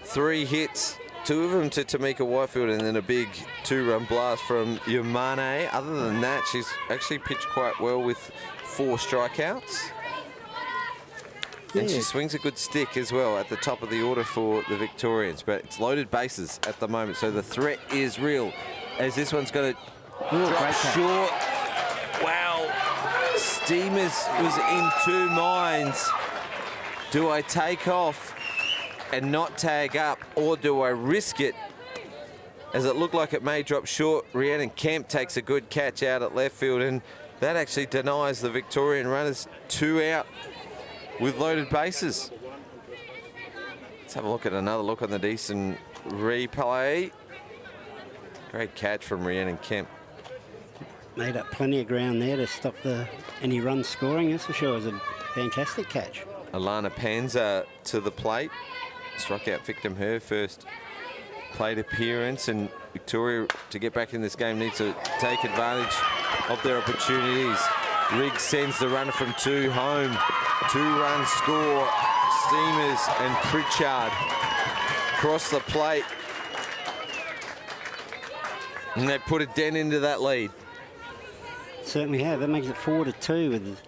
S1: 3 hits. 2 of them to Tamika Whitefield and then a big 2-run blast from Yamane. Other than that, she's actually pitched quite well with 4 strikeouts. And she swings a good stick as well at the top of the order for the Victorians. But it's loaded bases at the moment, so the threat is real. As this one's going to drop short. Wow. Steamers was in two minds. Do I take off and not tag up, or do I risk it? As it looked like it may drop short, Rhiannon Kemp takes a good catch out at left field, and that actually denies the Victorian runners 2 out with loaded bases. Let's have a look at another look on the decent replay. Great catch from Rhiannon Kemp.
S2: Made up plenty of ground there to stop any run scoring, that's for sure. It was a fantastic catch.
S1: Alana Panza to the plate. Struck out Victim, her first plate appearance, and Victoria, to get back in this game, needs to take advantage of their opportunities. Riggs sends the runner from 2 home. 2-run score. Steamers and Pritchard cross the plate. And they put a dent into that lead.
S2: Certainly have. That makes it 4-2 with...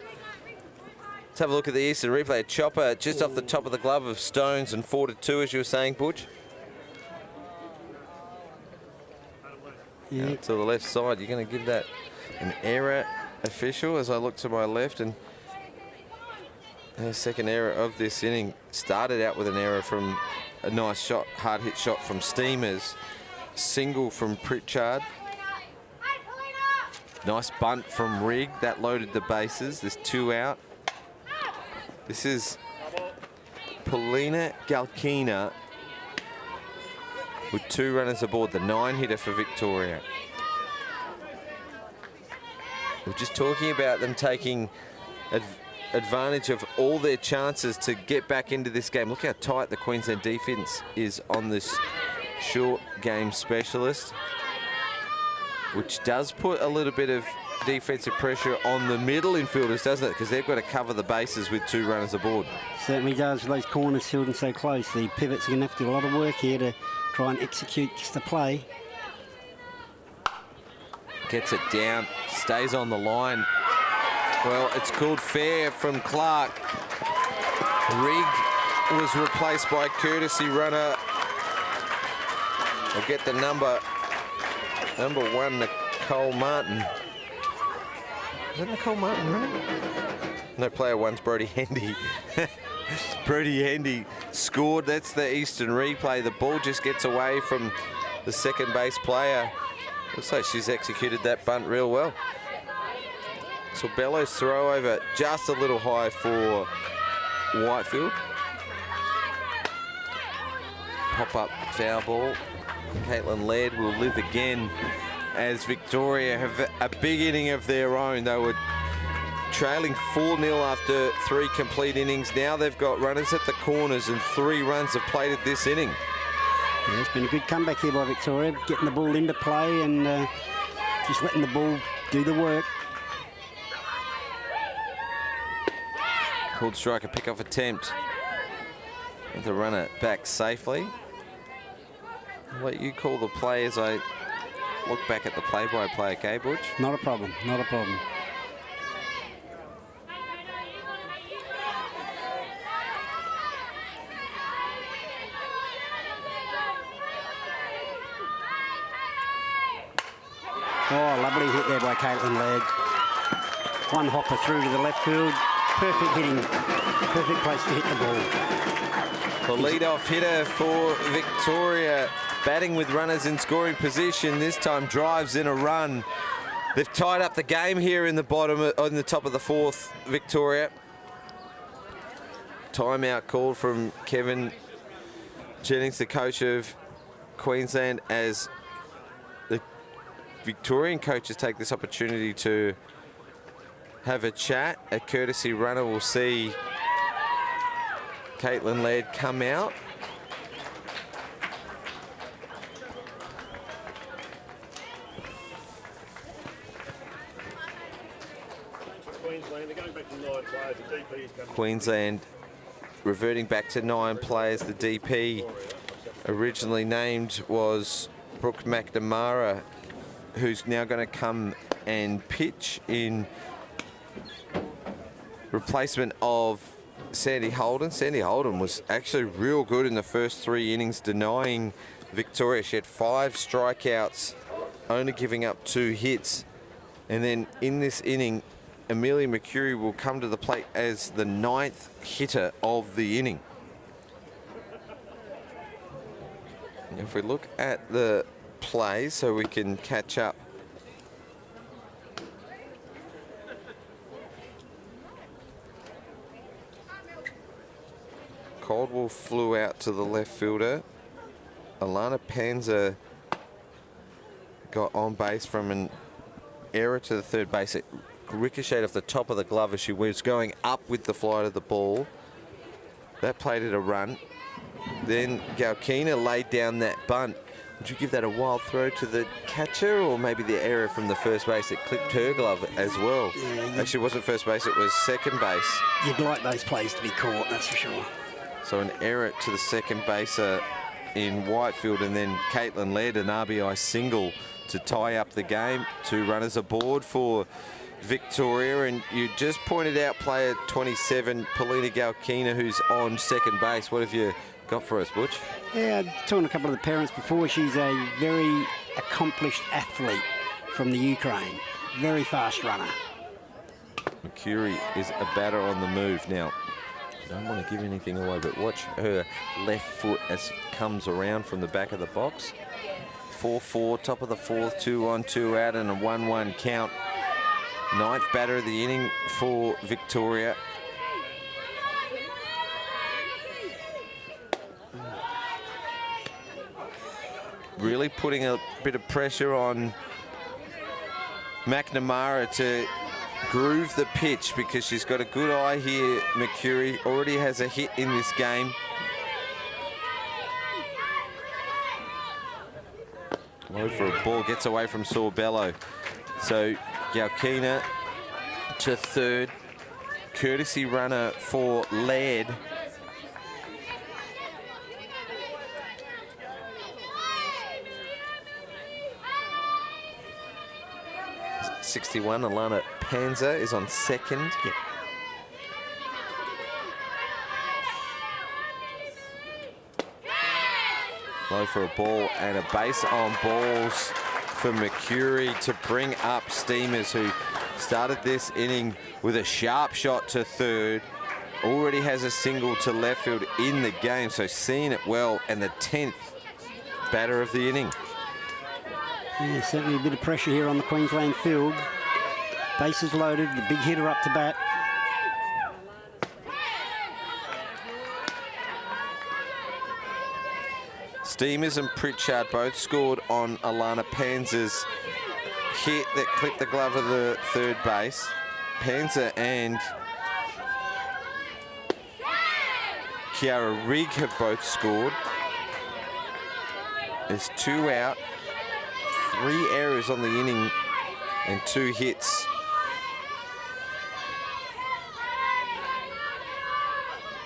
S1: Let's have a look at the Eastern replay. A chopper just off the top of the glove of Stones, and 4-2, as you were saying, Butch.
S2: Yeah.
S1: Out to the left side. You're going to give that an error, official, as I look to my left. And her second error of this inning. Started out with an error from a nice shot, hard hit shot from Steamers. Single from Pritchard. Nice bunt from Rigg. That loaded the bases. There's 2 out. This is Paulina Galkina with 2 runners aboard, the 9-hitter for Victoria. We're just talking about them taking advantage of all their chances to get back into this game. Look how tight the Queensland defence is on this short game specialist, which does put a little bit of defensive pressure on the middle infielders, doesn't it? Because they've got to cover the bases with 2 runners aboard.
S2: Certainly does. Those corners fielding so close. The pivots are going to have to do a lot of work here to try and execute just the play.
S1: Gets it down, stays on the line. Well, it's called fair from Clark. Rigg was replaced by courtesy runner. I'll get the number 1, Nicole Martin. Is that Nicole Martin running? No, player 1's Brody Hendy. Brody Hendy scored. That's the Eastern replay. The ball just gets away from the second base player. Looks like she's executed that bunt real well. So Bellows throw over just a little high for Whitefield. Pop up foul ball. Caitlin Laird will live again as Victoria have a big inning of their own. They were trailing 4-0 after 3 complete innings. Now they've got runners at the corners, and 3 runs have plated this inning.
S2: Yeah, it's been a good comeback here by Victoria, getting the ball into play and just letting the ball do the work.
S1: Called strike, a pick-off attempt. With the runner back safely. I'll let you call the play as I look back at the play-by-play, okay, Butch?
S2: Not a problem, not a problem. Oh, lovely hit there by Caitlin Laird. 1 hopper through to the left field. Perfect hitting, perfect place to hit the ball.
S1: The lead-off hitter for Victoria, batting with runners in scoring position. This time drives in a run. They've tied up the game here in the bottom, on the top of the 4th, Victoria. Timeout called from Kevin Jennings, the coach of Queensland, as the Victorian coaches take this opportunity to have a chat. A courtesy runner will see Caitlin Laird come out. Queensland reverting back to 9 players. The DP originally named was Brooke McNamara, who's now going to come and pitch in replacement of Sandy Holden. Sandy Holden was actually real good in the first 3 innings, denying Victoria. She had 5 strikeouts, only giving up 2 hits. And then in this inning, Amelia Mercury will come to the plate as the 9th hitter of the inning. If we look at the play so we can catch up. Caldwell flew out to the left fielder. Alana Panza got on base from an error to the third base. It ricocheted off the top of the glove as she was going up with the flight of the ball. That played it a run. Then Galkina laid down that bunt. Would you give that a wild throw to the catcher, or maybe the error from the first base that clipped her glove as well? Yeah, actually, it wasn't first base, it was second base.
S2: You'd like those plays to be caught, that's for sure.
S1: So an error to the second baser in Whitefield, and then Caitlin led an RBI single to tie up the game. 2 runners aboard for Victoria, and you just pointed out player 27, Paulina Galkina, who's on second base. What have you got for us, Butch?
S2: Yeah, I talked to a couple of the parents before. She's a very accomplished athlete from the Ukraine. Very fast runner.
S1: Mercury is a batter on the move now. I don't want to give anything away, but watch her left foot as it comes around from the back of the box. 4-4, top of the 4th, 2-on, 2-out, and a 1-1 count. 9th batter of the inning for Victoria. Really putting a bit of pressure on McNamara to groove the pitch, because she's got a good eye here. Mercury already has a hit in this game. Low for a ball, gets away from Sorbello. So Galkina to third. Courtesy runner for Laird. '61, Alana Panza is on second.
S2: Yep.
S1: Low for a ball and a base on balls for Mercury to bring up Steamers, who started this inning with a sharp shot to third. Already has a single to left field in the game, so seeing it well, and the 10th batter of the inning.
S2: Yeah, certainly a bit of pressure here on the Queensland field. Bases loaded, the big hitter up to bat.
S1: Steamers and Pritchard both scored on Alana Panza's hit that clipped the glove of the third base. Panza and Kiara Rigg have both scored. There's 2 out, 3 errors on the inning, and 2 hits.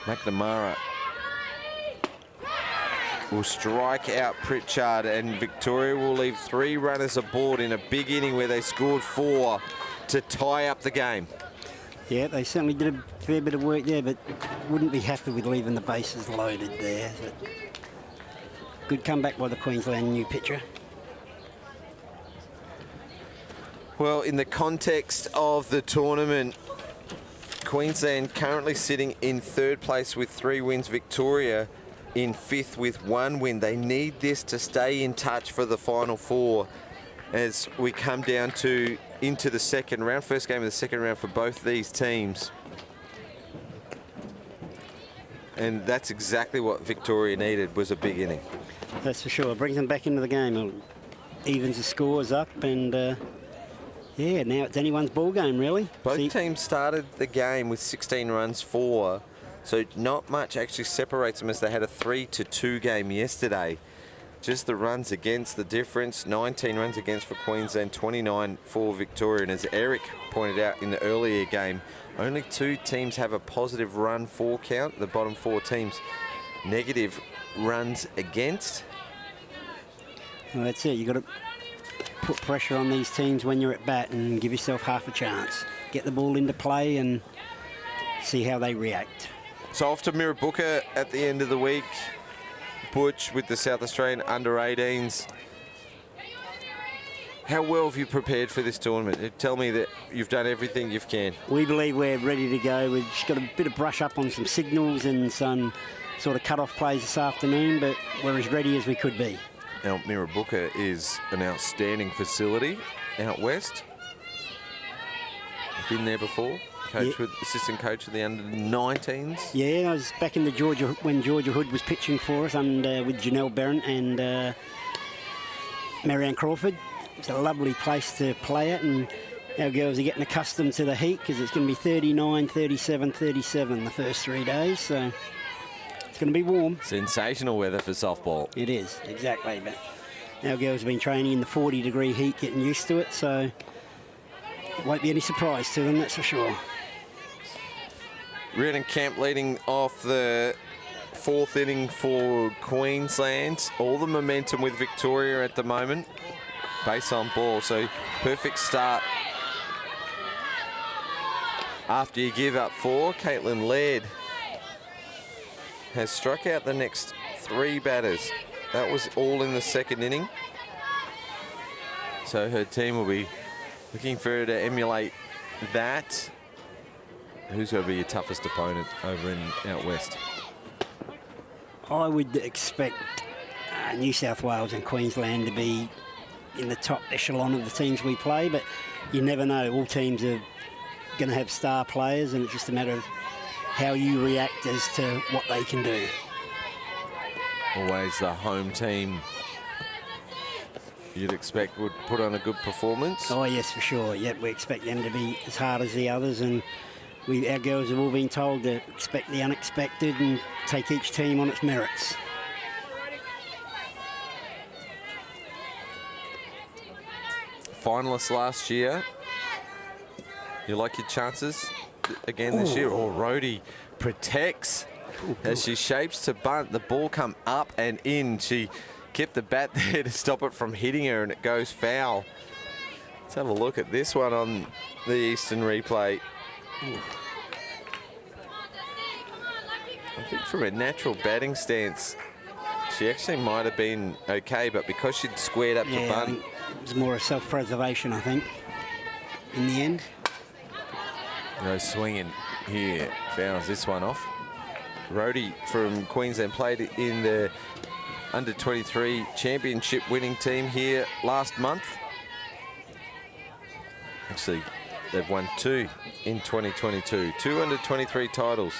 S1: McNamara will strike out Pritchard, and Victoria will leave 3 runners aboard in a big inning where they scored 4 to tie up the game.
S2: Yeah, they certainly did a fair bit of work there, but wouldn't be happy with leaving the bases loaded there. But good comeback by the Queensland new pitcher.
S1: Well, in the context of the tournament, Queensland currently sitting in 3rd place with 3 wins. Victoria in 5th with 1 win. They need this to stay in touch for the final 4 as we come down to into the second round. First game of the second round for both these teams. And that's exactly what Victoria needed, was a big inning.
S2: That's for sure. Brings them back into the game. It evens the scores up, and yeah, now it's anyone's ball game, really.
S1: Both teams started the game with 16 runs for, so not much actually separates them, as they had a 3-2 game yesterday. Just the runs against, the difference. 19 runs against for Queensland, 29 for Victoria. And as Eric pointed out in the earlier game, only 2 teams have a positive run for count. The bottom 4 teams negative runs against.
S2: Well, that's it. You've got to put pressure on these teams when you're at bat and give yourself half a chance. Get the ball into play and see how they react.
S1: So off to Mirrabooka at the end of the week. Butch with the South Australian under-18s. How well have you prepared for this tournament? Tell me that you've done everything you can.
S2: We believe we're ready to go. We've just got a bit of brush up on some signals and some sort of cut-off plays this afternoon, but we're as ready as we could be.
S1: Now, Mirrabooka is an outstanding facility out west. Been there before. Assistant coach of the under-19s.
S2: Yeah, I was back in the Georgia when Georgia Hood was pitching for us, and with Janelle Barron and Marianne Crawford. It's a lovely place to play at, and our girls are getting accustomed to the heat because it's going to be 39, 37, 37 the first 3 days, so it's going to be warm.
S1: Sensational weather for softball.
S2: It is, exactly, but our girls have been training in the 40-degree heat, getting used to it, so it won't be any surprise to them, that's for sure.
S1: Rhiannon Camp leading off the 4th inning for Queensland. All the momentum with Victoria at the moment. Base on ball, so perfect start. After you give up 4, Caitlin Laird has struck out the next 3 batters. That was all in the 2nd inning. So her team will be looking for her to emulate that. Who's going to be your toughest opponent over out west?
S2: I would expect New South Wales and Queensland to be in the top echelon of the teams we play, but you never know. All teams are going to have star players, and it's just a matter of how you react as to what they can do.
S1: Always the home team you'd expect would put on a good performance.
S2: Oh yes, for sure. Yep, we expect them to be as hard as the others, and our girls have all been told to expect the unexpected and take each team on its merits.
S1: Finalists last year. You like your chances again this year? Oh, Rhodey protects as she shapes to bunt. The ball come up and in. She kept the bat there to stop it from hitting her, and it goes foul. Let's have a look at this one on the Eastern replay. I think from a natural batting stance, she actually might have been okay, but because she'd squared up to bunt.
S2: It was more a self-preservation, I think, in the end.
S1: No swinging here, fouls this one off. Rhodey from Queensland played in the under-23 championship winning team here last month. Actually, they've won 2 in 2022. 2 under-23 titles.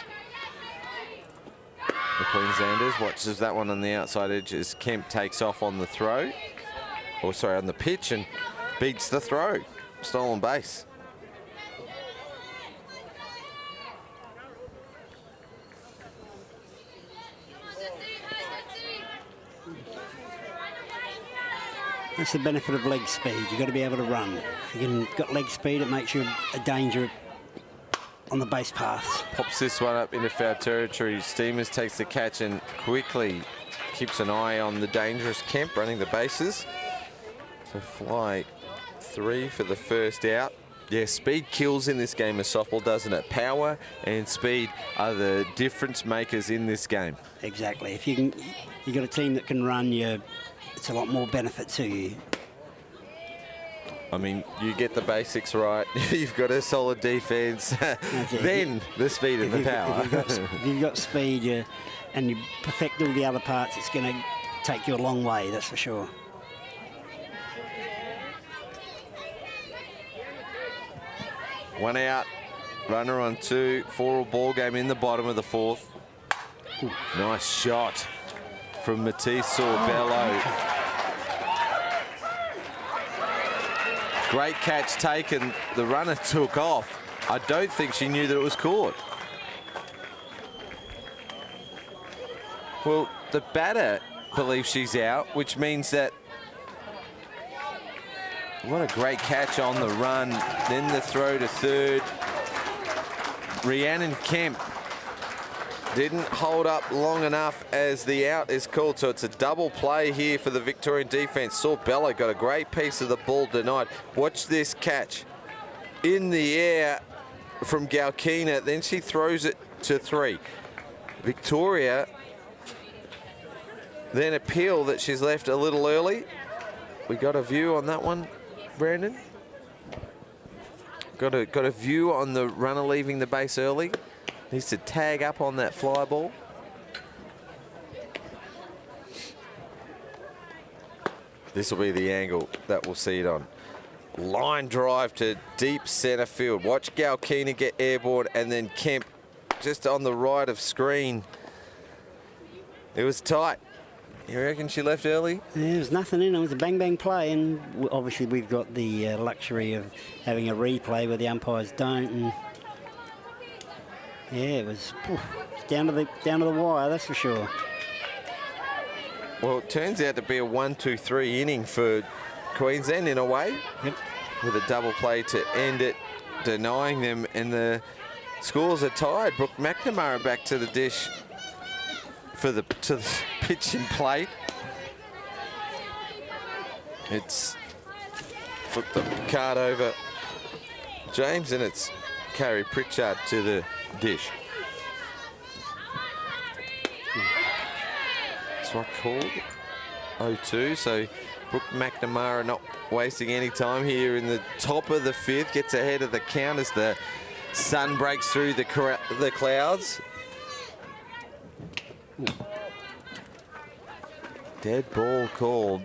S1: The Queenslanders watches that one on the outside edge as Kemp takes off on the throw. Or sorry, on the pitch, and beats the throw. Stolen base.
S2: That's the benefit of leg speed. You've got to be able to run. If you've got leg speed, it makes you a danger on the base paths.
S1: Pops this one up into foul territory. Steamers takes the catch and quickly keeps an eye on the dangerous Kemp running the bases. So fly 3 for the first out. Yeah, speed kills in this game of softball, doesn't it? Power and speed are the difference makers in this game.
S2: Exactly. If you've got a team that can run, it's a lot more benefit to you.
S1: I mean, you get the basics right. You've got a solid defense. Then the speed and the power.
S2: If you've got speed and you perfect all the other parts, it's going to take you a long way, that's for sure.
S1: One out, runner on 2, 4-all ball game in the bottom of the 4th. Ooh. Nice shot from Matisse Sorbello. Great catch taken. The runner took off. I don't think she knew that it was caught. Well, the batter believes she's out, which means that what a great catch on the run. Then the throw to third. Rhiannon Kemp didn't hold up long enough as the out is called. So it's a double play here for the Victorian defense. Sorbello got a great piece of the ball denied. Watch this catch in the air from Galkina. Then she throws it to 3. Victoria then appeal that she's left a little early. We got a view on that one, Brandon? Got a view on the runner leaving the base early. Needs to tag up on that fly ball. This will be the angle that we'll see it on. Line drive to deep centre field. Watch Galkina get airborne, and then Kemp just on the right of screen. It was tight. You reckon she left early?
S2: There was nothing in it. It was a bang-bang play, and obviously we've got the luxury of having a replay where the umpires don't. And yeah, it was down to the wire, that's for sure.
S1: Well, it turns out to be a 1-2-3 inning for Queensland in a way.
S2: Yep.
S1: With a double play to end it, denying them, and the scores are tied. Brooke McNamara back to the dish to the pitch and plate. It's flipped the card over James, and it's Carrie Pritchard to the dish. Strike called 0-2, so Brooke McNamara not wasting any time here in the top of the fifth, gets ahead of the count as the sun breaks through the clouds. Dead ball called.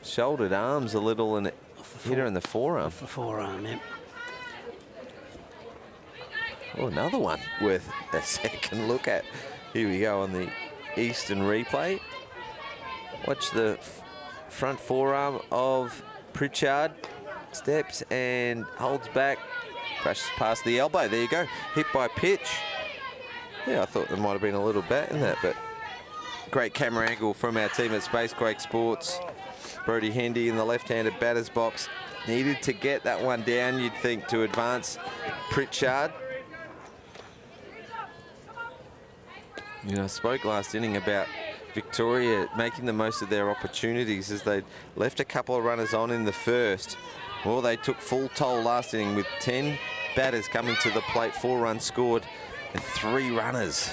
S1: Shouldered arms a little and it hit her in the forearm.
S2: For forearm, yep.
S1: Oh, another one worth a second look at. Here we go on the Eastern replay. Watch the front forearm of Pritchard. Steps and holds back. Brushes past the elbow. There you go. Hit by pitch. Yeah, I thought there might have been a little bat in that, but great camera angle from our team at Space Quake Sports. Brodie Hendy in the left-handed batter's box. Needed to get that one down, you'd think, to advance Pritchard. You know, I spoke last inning about Victoria making the most of their opportunities as they left a couple of runners on in the first. Well, they took full toll last inning with 10 batters coming to the plate, 4 runs scored, and 3 runners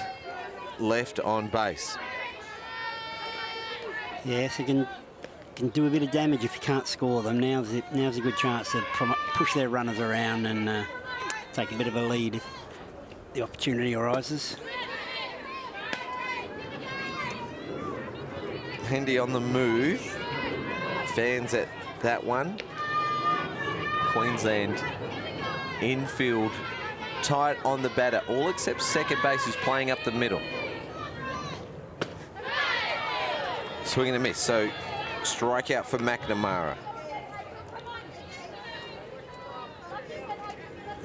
S1: left on base.
S2: Yes, you can do a bit of damage if you can't score them. Now's a good chance to push their runners around and take a bit of a lead if the opportunity arises.
S1: Hendy on the move. Fans at that one. Queensland infield tight on the batter, all except second base, who's playing up the middle. Swing and a miss, so strikeout for McNamara.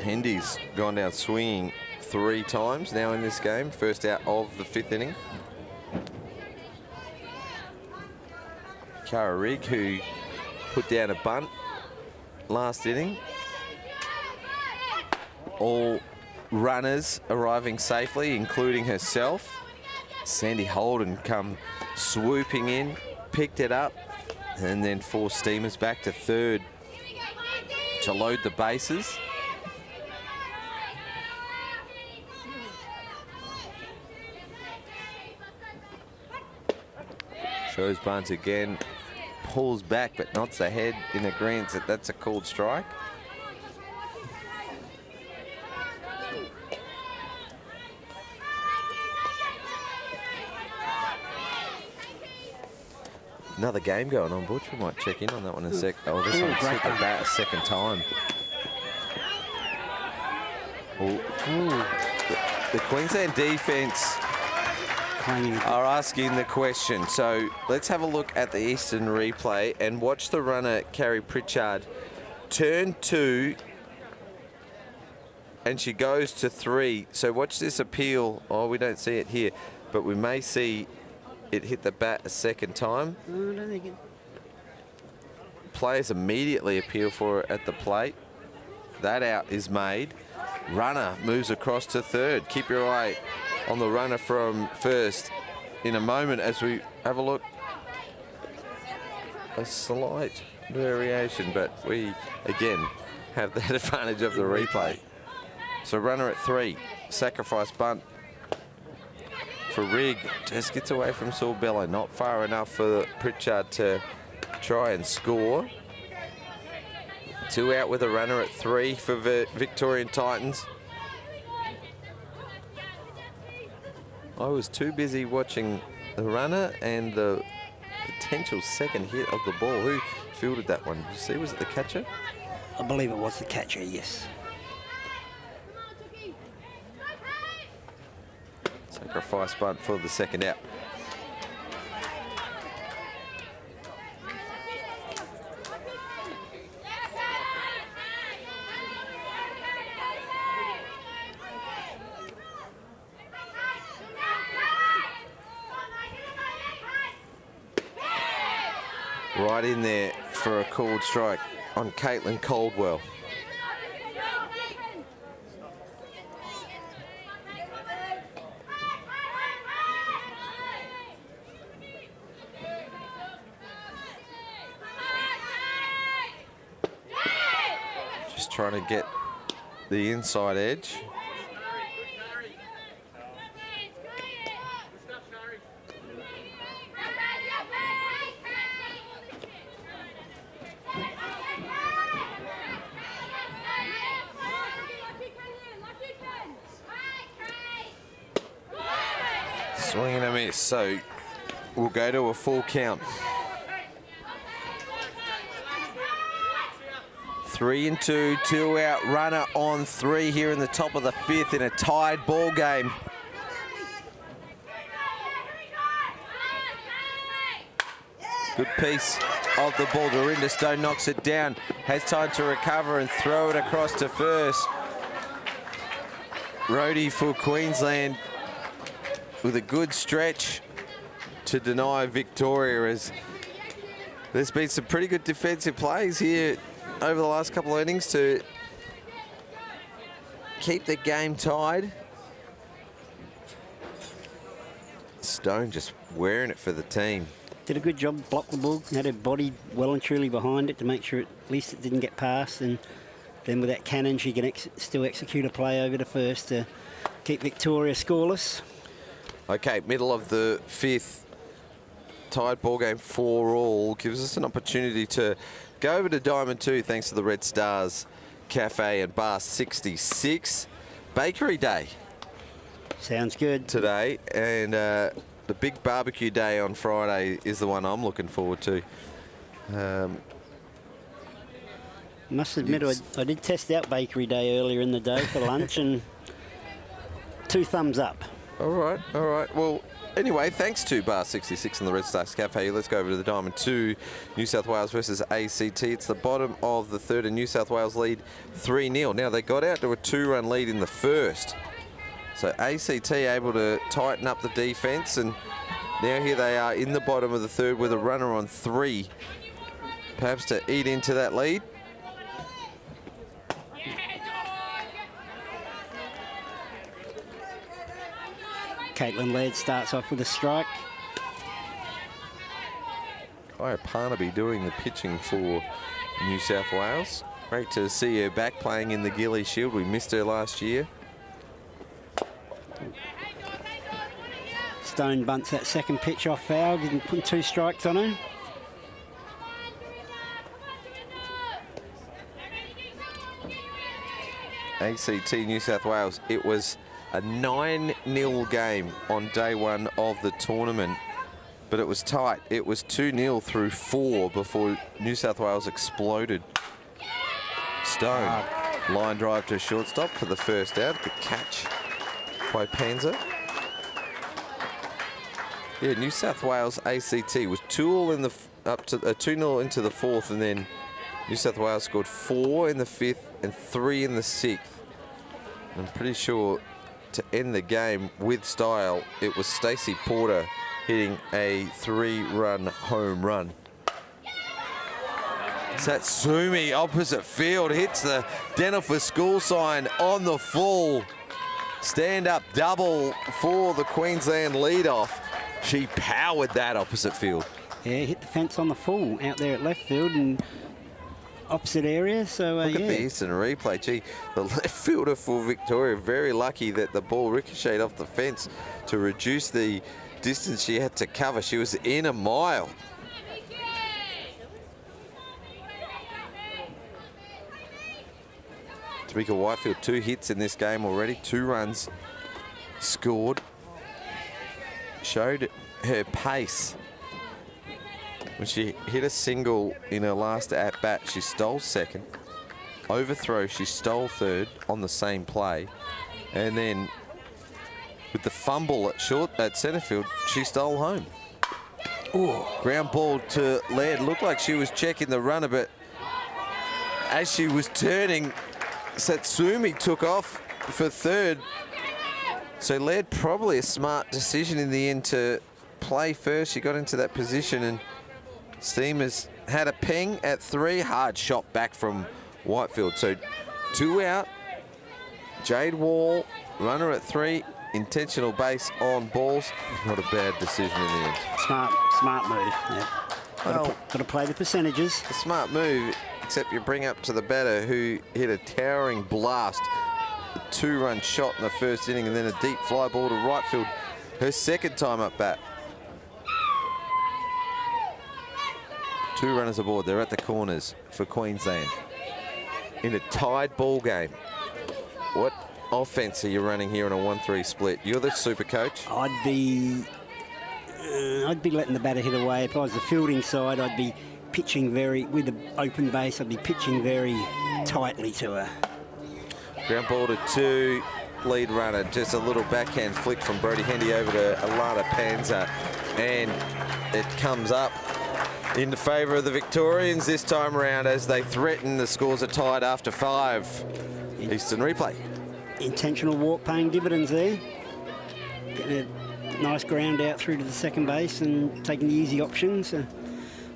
S1: Hendy's gone down swinging 3 times now in this game, first out of the 5th inning. Cara Rigg, who put down a bunt last inning. All runners arriving safely, including herself. Sandy Holden come swooping in, picked it up, and then 4 steamers back to third to load the bases. Shows bunt again, pulls back but nods ahead in agreement that that's a called strike. Another game going on, Butch. We might check in on that one in a sec. Oh, this one's hit the bat a second time. The Queensland defence are asking the question. So let's have a look at the Eastern replay and watch the runner, Carrie Pritchard, turn 2, and she goes to 3. So watch this appeal. Oh, we don't see it here, but we may see it hit the bat a second time.
S2: I don't think it...
S1: Players immediately appeal for it at the plate. That out is made. Runner moves across to third. Keep your eye on the runner from first in a moment as we have a look. A slight variation, but we again have that advantage of the replay. So runner at 3, sacrifice bunt for Rigg. Just gets away from Sorbello. Not far enough for Pritchard to try and score. 2 out with a runner at 3 for the Victorian Titans. I was too busy watching the runner and the potential second hit of the ball. Who fielded that one? Did you see? Was it the catcher?
S2: I believe it was the catcher, yes.
S1: Sacrifice bunt for the second out. Right in there for a called strike on Caitlin Caldwell. Just trying to get the inside edge. Swing and a miss, so we'll go to a full count. 3 and 2, 2 out, runner on 3 here in the top of the 5th in a tied ball game. Good piece of the ball. Dorinda Stone knocks it down, has time to recover and throw it across to first. Rhodey for Queensland with a good stretch to deny Victoria, as there's been some pretty good defensive plays here over the last couple of innings to keep the game tied. Stone just wearing it for the team.
S2: Did a good job, blocked the ball, had her body well and truly behind it to make sure at least it didn't get past, and then with that cannon she can still execute a play over to first to keep Victoria scoreless.
S1: Okay, middle of the 5th, tied ball game 4-all, gives us an opportunity to go over to Diamond 2 thanks to the Red Stars Cafe and Bar 66. Bakery Day.
S2: Sounds good.
S1: Today, and the big barbecue day on Friday is the one I'm looking forward to.
S2: Must admit, I did test out Bakery Day earlier in the day for lunch, and 2 thumbs up.
S1: All right, all right. Well, anyway, thanks to Bar 66 and the Red Stars Cafe. Let's go over to the Diamond 2, New South Wales versus ACT. It's the bottom of the 3rd, and New South Wales lead 3-0. Now, they got out to a 2-run lead in the 1st. So ACT able to tighten up the defence, and now here they are in the bottom of the 3rd with a runner on 3. Perhaps to eat into that lead.
S2: Caitlin Laird starts off with a strike.
S1: Kaya Parnaby doing the pitching for New South Wales. Great to see her back playing in the Gilley Shield. We missed her last year.
S2: Stone bunts that second pitch off foul, didn't put 2 strikes on her.
S1: ACT New South Wales, it was a 9-0 game on day 1 of the tournament, but it was tight. It was 2-0 through 4 before New South Wales exploded. Stone, line drive to shortstop for the first out. Good catch by Panzer. Yeah, New South Wales ACT was 2-all in the up to 2-0 into the 4th, and then New South Wales scored 4 in the 5th and 3 in the 6th. I'm pretty sure to end the game with style, it was Stacey Porter hitting a 3-run home run. Satsumi opposite field hits the Dental for School sign on the full. Stand-up double for the Queensland leadoff. She powered that opposite field.
S2: Yeah, hit the fence on the full out there at left field, and opposite area. So
S1: Look at
S2: yeah.
S1: the instant replay. Gee, the left fielder for Victoria, very lucky that the ball ricocheted off the fence to reduce the distance she had to cover. She was in a mile. Tamika Whitefield, 2 hits in this game already, 2 runs scored. Showed her pace. When she hit a single in her last at-bat, she stole second. Overthrow, she stole third on the same play. And then with the fumble at centre field, she stole home. Ooh. Ground ball to Laird. Looked like she was checking the runner, but as she was turning, Satsumi took off for third. So Laird, probably a smart decision in the end to play first. She got into that position, and Steamers had a ping at 3. Hard shot back from Whitefield. So 2 out. Jade Wall, runner at 3. Intentional base on balls. Not a bad decision in the end.
S2: Smart move. Yeah. Got to play the percentages.
S1: A smart move, except you bring up to the batter who hit a towering blast. A 2-run shot in the first inning, and then a deep fly ball to right field. Her second time up bat. 2 runners aboard. They're at the corners for Queensland in a tied ball game. What offense are you running here in a 1-3 split? You're the super coach.
S2: I'd be letting the batter hit away. If I was the fielding side, I'd be pitching with the open base. I'd be pitching very tightly to her.
S1: Ground ball to 2. Lead runner, just a little backhand flick from Brody Hendy over to Alana Panza, and it comes up in favour of the Victorians this time around as they threaten. The scores are tied after 5. Eastern replay.
S2: Intentional walk paying dividends there. Getting a nice ground out through to the second base and taking the easy option. So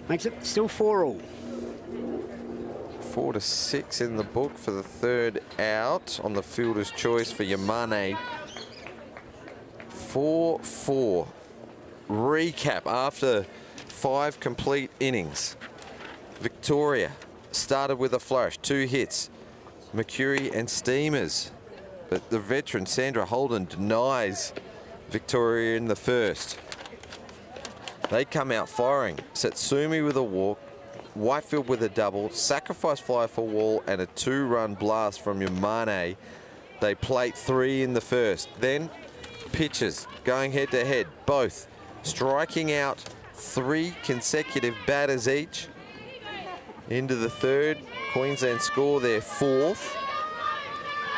S2: makes it still 4-all.
S1: 4-6 in the book for the third out on the fielder's choice for Yamane. 4-4. Recap after 5 complete innings. Victoria started with a flourish, 2 hits. Mercury and Steamers. But the veteran Sandra Holden denies Victoria in the first. They come out firing. Satsumi with a walk, Whitefield with a double, sacrifice fly for Wall, and a 2-run blast from Yamane. They plate 3 in the first. Then pitchers going head to head, both striking out 3 consecutive batters each. Into the third, Queensland score their 4th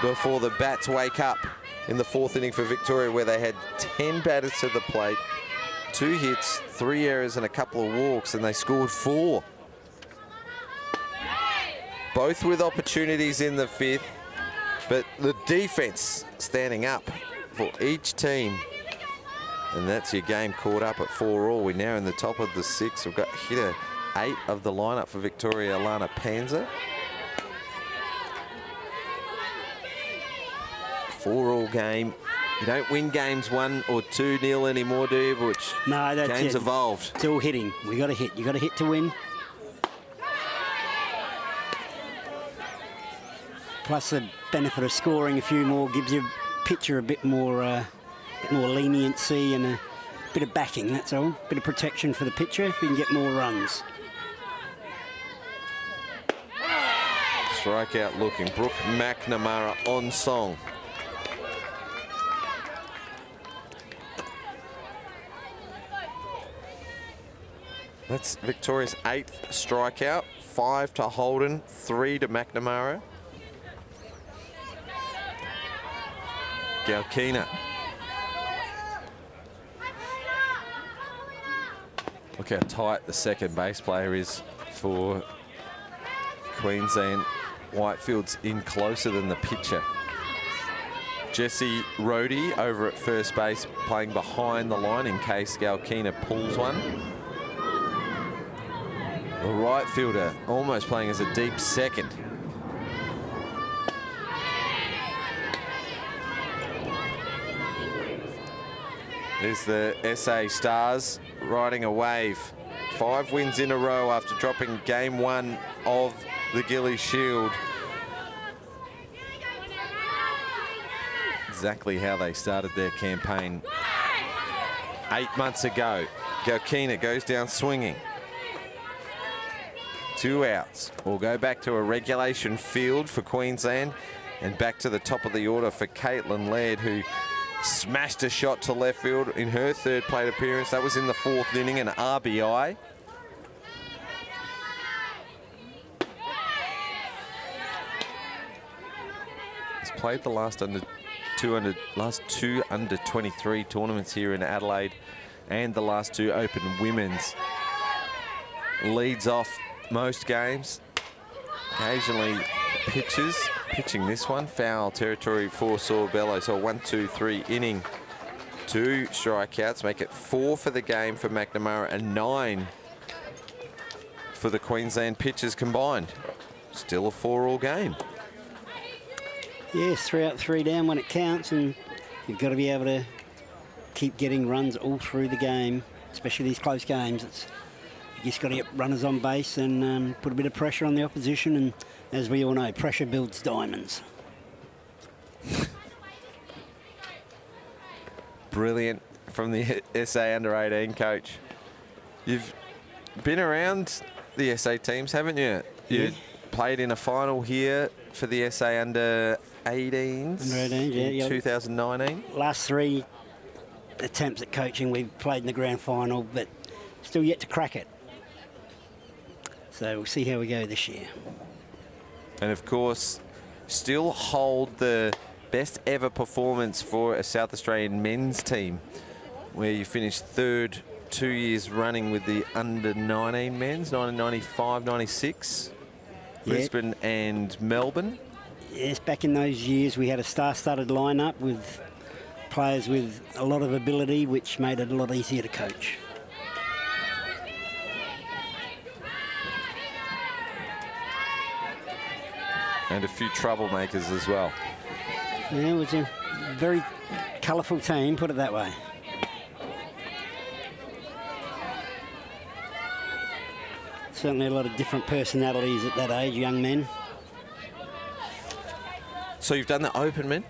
S1: before the bats wake up in the 4th inning for Victoria, where they had 10 batters to the plate, 2 hits, 3 errors and a couple of walks, and they scored 4. Both with opportunities in the 5th, but the defense standing up for each team. And that's your game caught up at 4-all. We're now in the top of the 6th. We've got hitter 8 of the lineup for Victoria, Alana Panza. 4-all game. You don't win games 1 or 2-0 anymore, do you? Which
S2: no, that's
S1: games
S2: it.
S1: evolved.
S2: It's all hitting. We got to hit. You got to hit to win. Plus the benefit of scoring a few more gives your pitcher a bit more leniency and a bit of backing, that's all. A bit of protection for the pitcher if you can get more runs.
S1: Strikeout looking. Brooke McNamara on song. That's Victoria's 8th strikeout. 5 to Holden, 3 to McNamara. Galkina. Look how tight the second base player is for Queensland. Whitefield's in closer than the pitcher. Jesse Rohde over at first base, playing behind the line in case Galkina pulls one. The right fielder almost playing as a deep second. There's the SA Stars riding a wave. 5 wins in a row after dropping game 1 of the Gilley Shield. Exactly how they started their campaign 8 months ago. Galkina goes down swinging. 2 outs. We'll go back to a regulation field for Queensland and back to the top of the order for Caitlin Laird, who smashed a shot to left field in her 3rd plate appearance. That was in the 4th inning, an RBI. He's played the last two under 23 tournaments here in Adelaide, and the last 2 Open Women's. Leads off most games. Occasionally pitching this one. Foul territory for Sorbello. So 1-2-3 inning. 2 strikeouts make it 4 for the game for McNamara and 9 for the Queensland pitchers combined. Still a 4-all game.
S2: Yes, 3 out, 3 down when it counts, and you've got to be able to keep getting runs all through the game, especially these close games. You just got to get runners on base and put a bit of pressure on the opposition, and as we all know, pressure builds diamonds.
S1: Brilliant from the SA Under-18 coach. You've been around the SA teams, haven't you? You played in a final here for the SA Under-18s.
S2: Under-18s, yeah.
S1: 2019.
S2: Last 3 attempts at coaching, we've played in the grand final, but still yet to crack it. So we'll see how we go this year.
S1: And of course, still hold the best ever performance for a South Australian men's team, where you finished 3rd 2 years running with the under-19 men's, 1995, 96, Brisbane and Melbourne.
S2: Yes, back in those years we had a star-studded lineup with players with a lot of ability, which made it a lot easier to coach.
S1: And a few troublemakers as well.
S2: Yeah, it was a very colourful team, put it that way. Certainly a lot of different personalities at that age, young men.
S1: So you've done the Open men?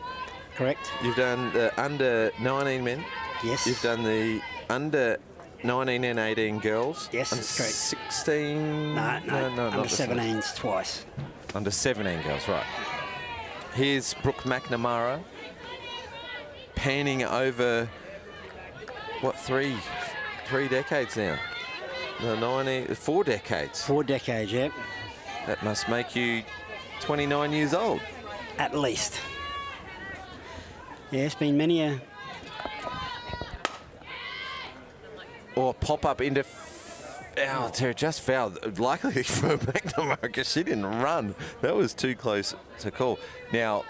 S2: Correct.
S1: You've done the under-19 men?
S2: Yes.
S1: You've done the under-19 and 18 girls?
S2: Yes, that's correct.
S1: 16?
S2: No,
S1: not
S2: under 17s twice.
S1: Under 17 girls, right. Here's Brooke McNamara panning over, what, three decades now? The 4 decades.
S2: 4 decades, yeah.
S1: That must make you 29 years old.
S2: At least. Yeah, it's been many a...
S1: Or pop up into... Terry just fouled. Likely for McNamara because she didn't run. That was too close to call. Now,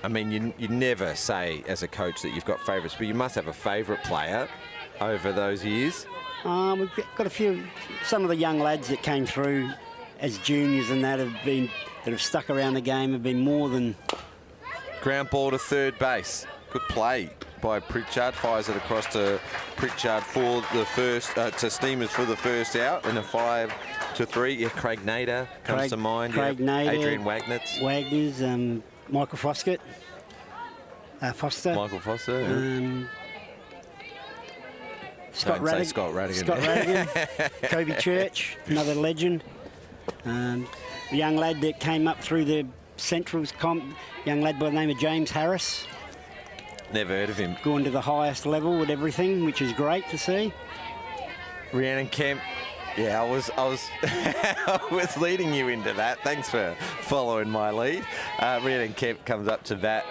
S1: I mean, you never say as a coach that you've got favourites, but you must have a favourite player over those years.
S2: We've got a few... Some of the young lads that came through as juniors and that have stuck around the game have been more than...
S1: Ground ball to 3rd base. Good play by Pritchard. Fires it across to Pritchard for the first, to Steamers for the first out, and a 5-3. Yeah, Craig Nader comes to mind.
S2: Craig Nader.
S1: Adrian Wagnitz.
S2: Michael Foster.
S1: Michael Foster. Yeah.
S2: Scott Radigan. Kobe Church, another legend. The young lad that came up through the Centrals comp, young lad by the name of James Harris.
S1: Never heard of him.
S2: Going to the highest level with everything, which is great to see.
S1: Rhiannon Kemp. Yeah, I was I was leading you into that. Thanks for following my lead. Rhiannon Kemp comes up to bat.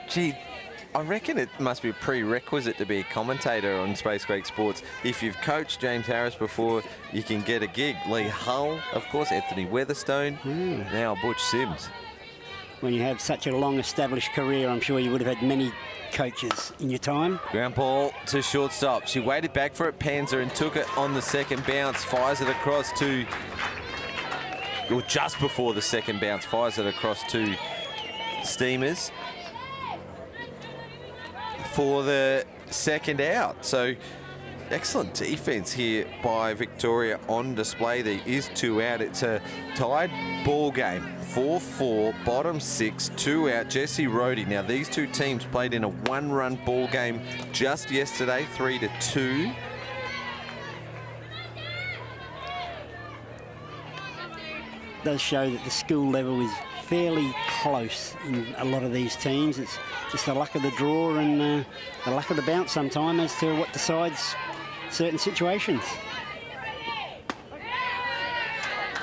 S1: Gee, I reckon it must be a prerequisite to be a commentator on Space Quake Sports. If you've coached James Harris before, you can get a gig. Lee Hull, of course, Anthony Weatherstone, now Butch Sims.
S2: When you have such a long established career, I'm sure you would have had many coaches in your time.
S1: Ground ball to shortstop. She waited back for it, Panzer, and took it on the second bounce. Fires it across to, or just before the second bounce, fires it across to Steamers for the second out. So excellent defense here by Victoria on display. There is 2 out. It's a tied ball game. 4-4, bottom 6, 2 out. Jessie Rohde. Now, these two teams played in a 1-run ball game just yesterday, 3-2.
S2: Does show that the school level is fairly close in a lot of these teams. It's just the luck of the draw and the luck of the bounce sometime as to what decides certain situations.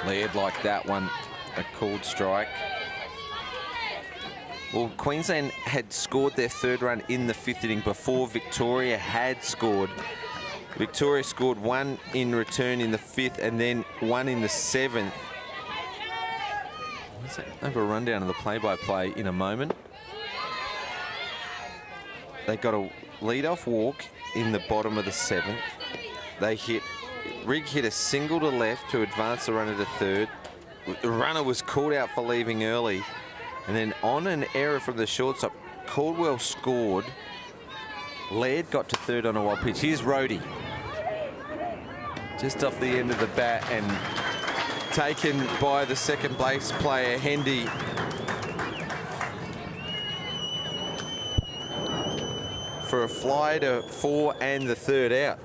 S1: Laird like that one, a called strike. Well, Queensland had scored their 3rd run in the 5th inning before Victoria had scored. Victoria scored 1 in return in the 5th and then 1 in the 7th. Have a rundown of the play-by-play in a moment. They got a lead-off walk in the bottom of the 7th. Rigg hit a single to left to advance the runner to 3rd. The runner was called out for leaving early. And then on an error from the shortstop, Caldwell scored. Laird got to 3rd on a wild pitch. Here's Rohde. Just off the end of the bat and taken by the second base player, Hendy. For a fly to 4 and the 3rd out.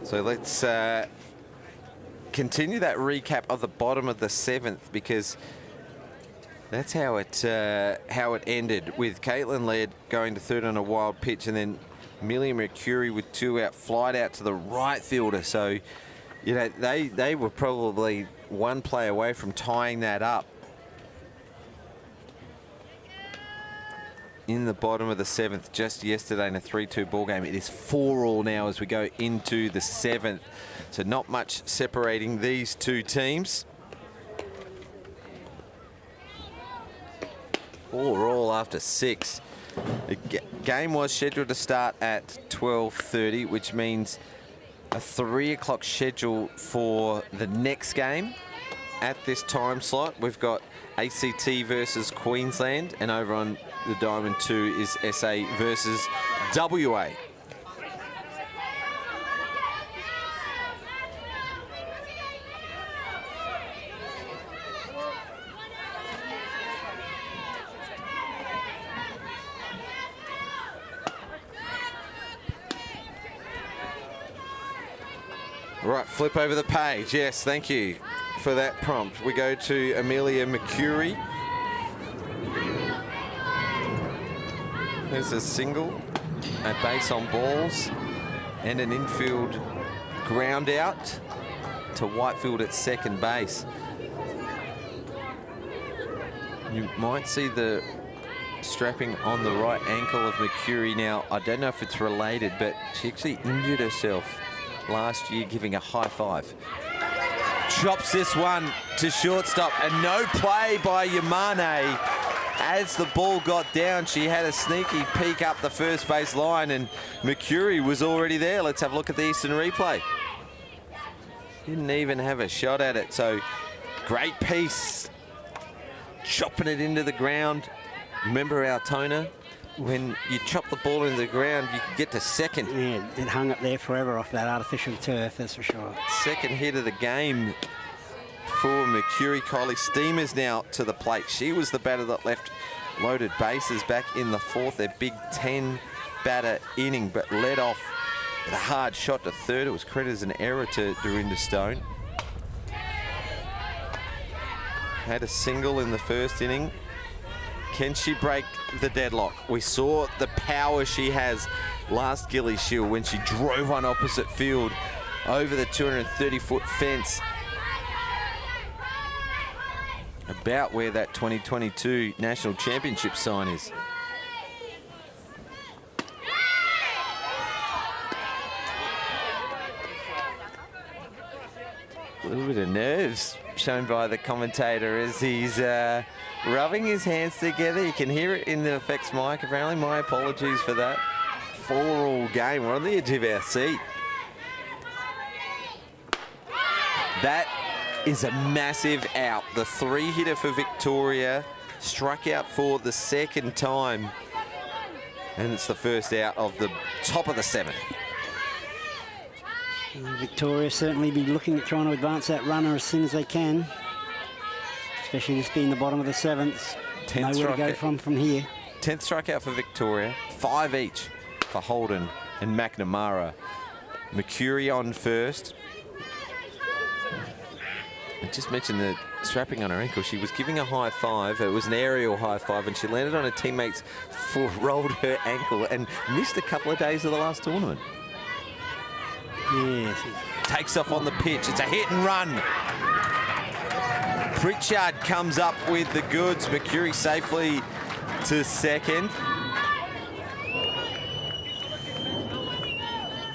S1: So let's continue that recap of the bottom of the 7th, because that's how it ended, with Caitlin Laird going to 3rd on a wild pitch, and then Amelia Mercuri with 2 out, flied out to the right fielder. So, you know, they were probably 1 play away from tying that up in the bottom of the 7th just yesterday in a 3-2 ball game. It is 4-all now as we go into the 7th. So not much separating these two teams. 4-all after 6. The game was scheduled to start at 12:30, which means a 3 o'clock schedule for the next game. At this time slot, we've got ACT versus Queensland, and over on the Diamond 2 is SA versus WA. Right, flip over the page. Yes, thank you for that prompt. We go to Amelia Mercuri. There's a single, a base on balls, and an infield ground out to Whitefield at second base. You might see the strapping on the right ankle of Mercuri now. I don't know if it's related, but she actually injured herself last year giving a high 5. Chops this one to shortstop, and no play by Yamane. As the ball got down, she had a sneaky peek up the first base line, and Mercuri was already there. Let's have a look at the instant replay. Didn't even have a shot at it. So great piece, chopping it into the ground. Remember Altona? When you chop the ball into the ground, you can get to second.
S2: Yeah, it hung up there forever off that artificial turf, that's for sure.
S1: Second hit of the game for Mercuri. Kylie Steamers now to the plate. She was the batter that left loaded bases back in the 4th, their Big 10 batter inning, but led off with a hard shot to 3rd. It was credited as an error to Dorinda Stone. Had a single in the 1st inning. Can she break the deadlock? We saw the power she has last Gilley Shield when she drove on opposite field over the 230-foot fence. About where that 2022 National Championship sign is. A little bit of nerves shown by the commentator as he's rubbing his hands together. You can hear it in the effects mic. Apparently, my apologies for that. 4-all game. We're on the edge of our seat. That is a massive out. The 3-hitter for Victoria struck out for the second time. And it's the first out of the top of the 7th.
S2: Victoria certainly be looking at trying to advance that runner as soon as they can. Especially this being the bottom of the 7th. Nowhere to go from here.
S1: 10th strikeout for Victoria. 5 each for Holden and McNamara. Mercury on first. I just mentioned the strapping on her ankle. She was giving a high five. It was an aerial high five, and she landed on her teammate's foot, rolled her ankle, and missed a couple of days of the last tournament.
S2: Yes.
S1: Takes off on the pitch. It's a hit and run. Pritchard comes up with the goods. Mercury safely to second.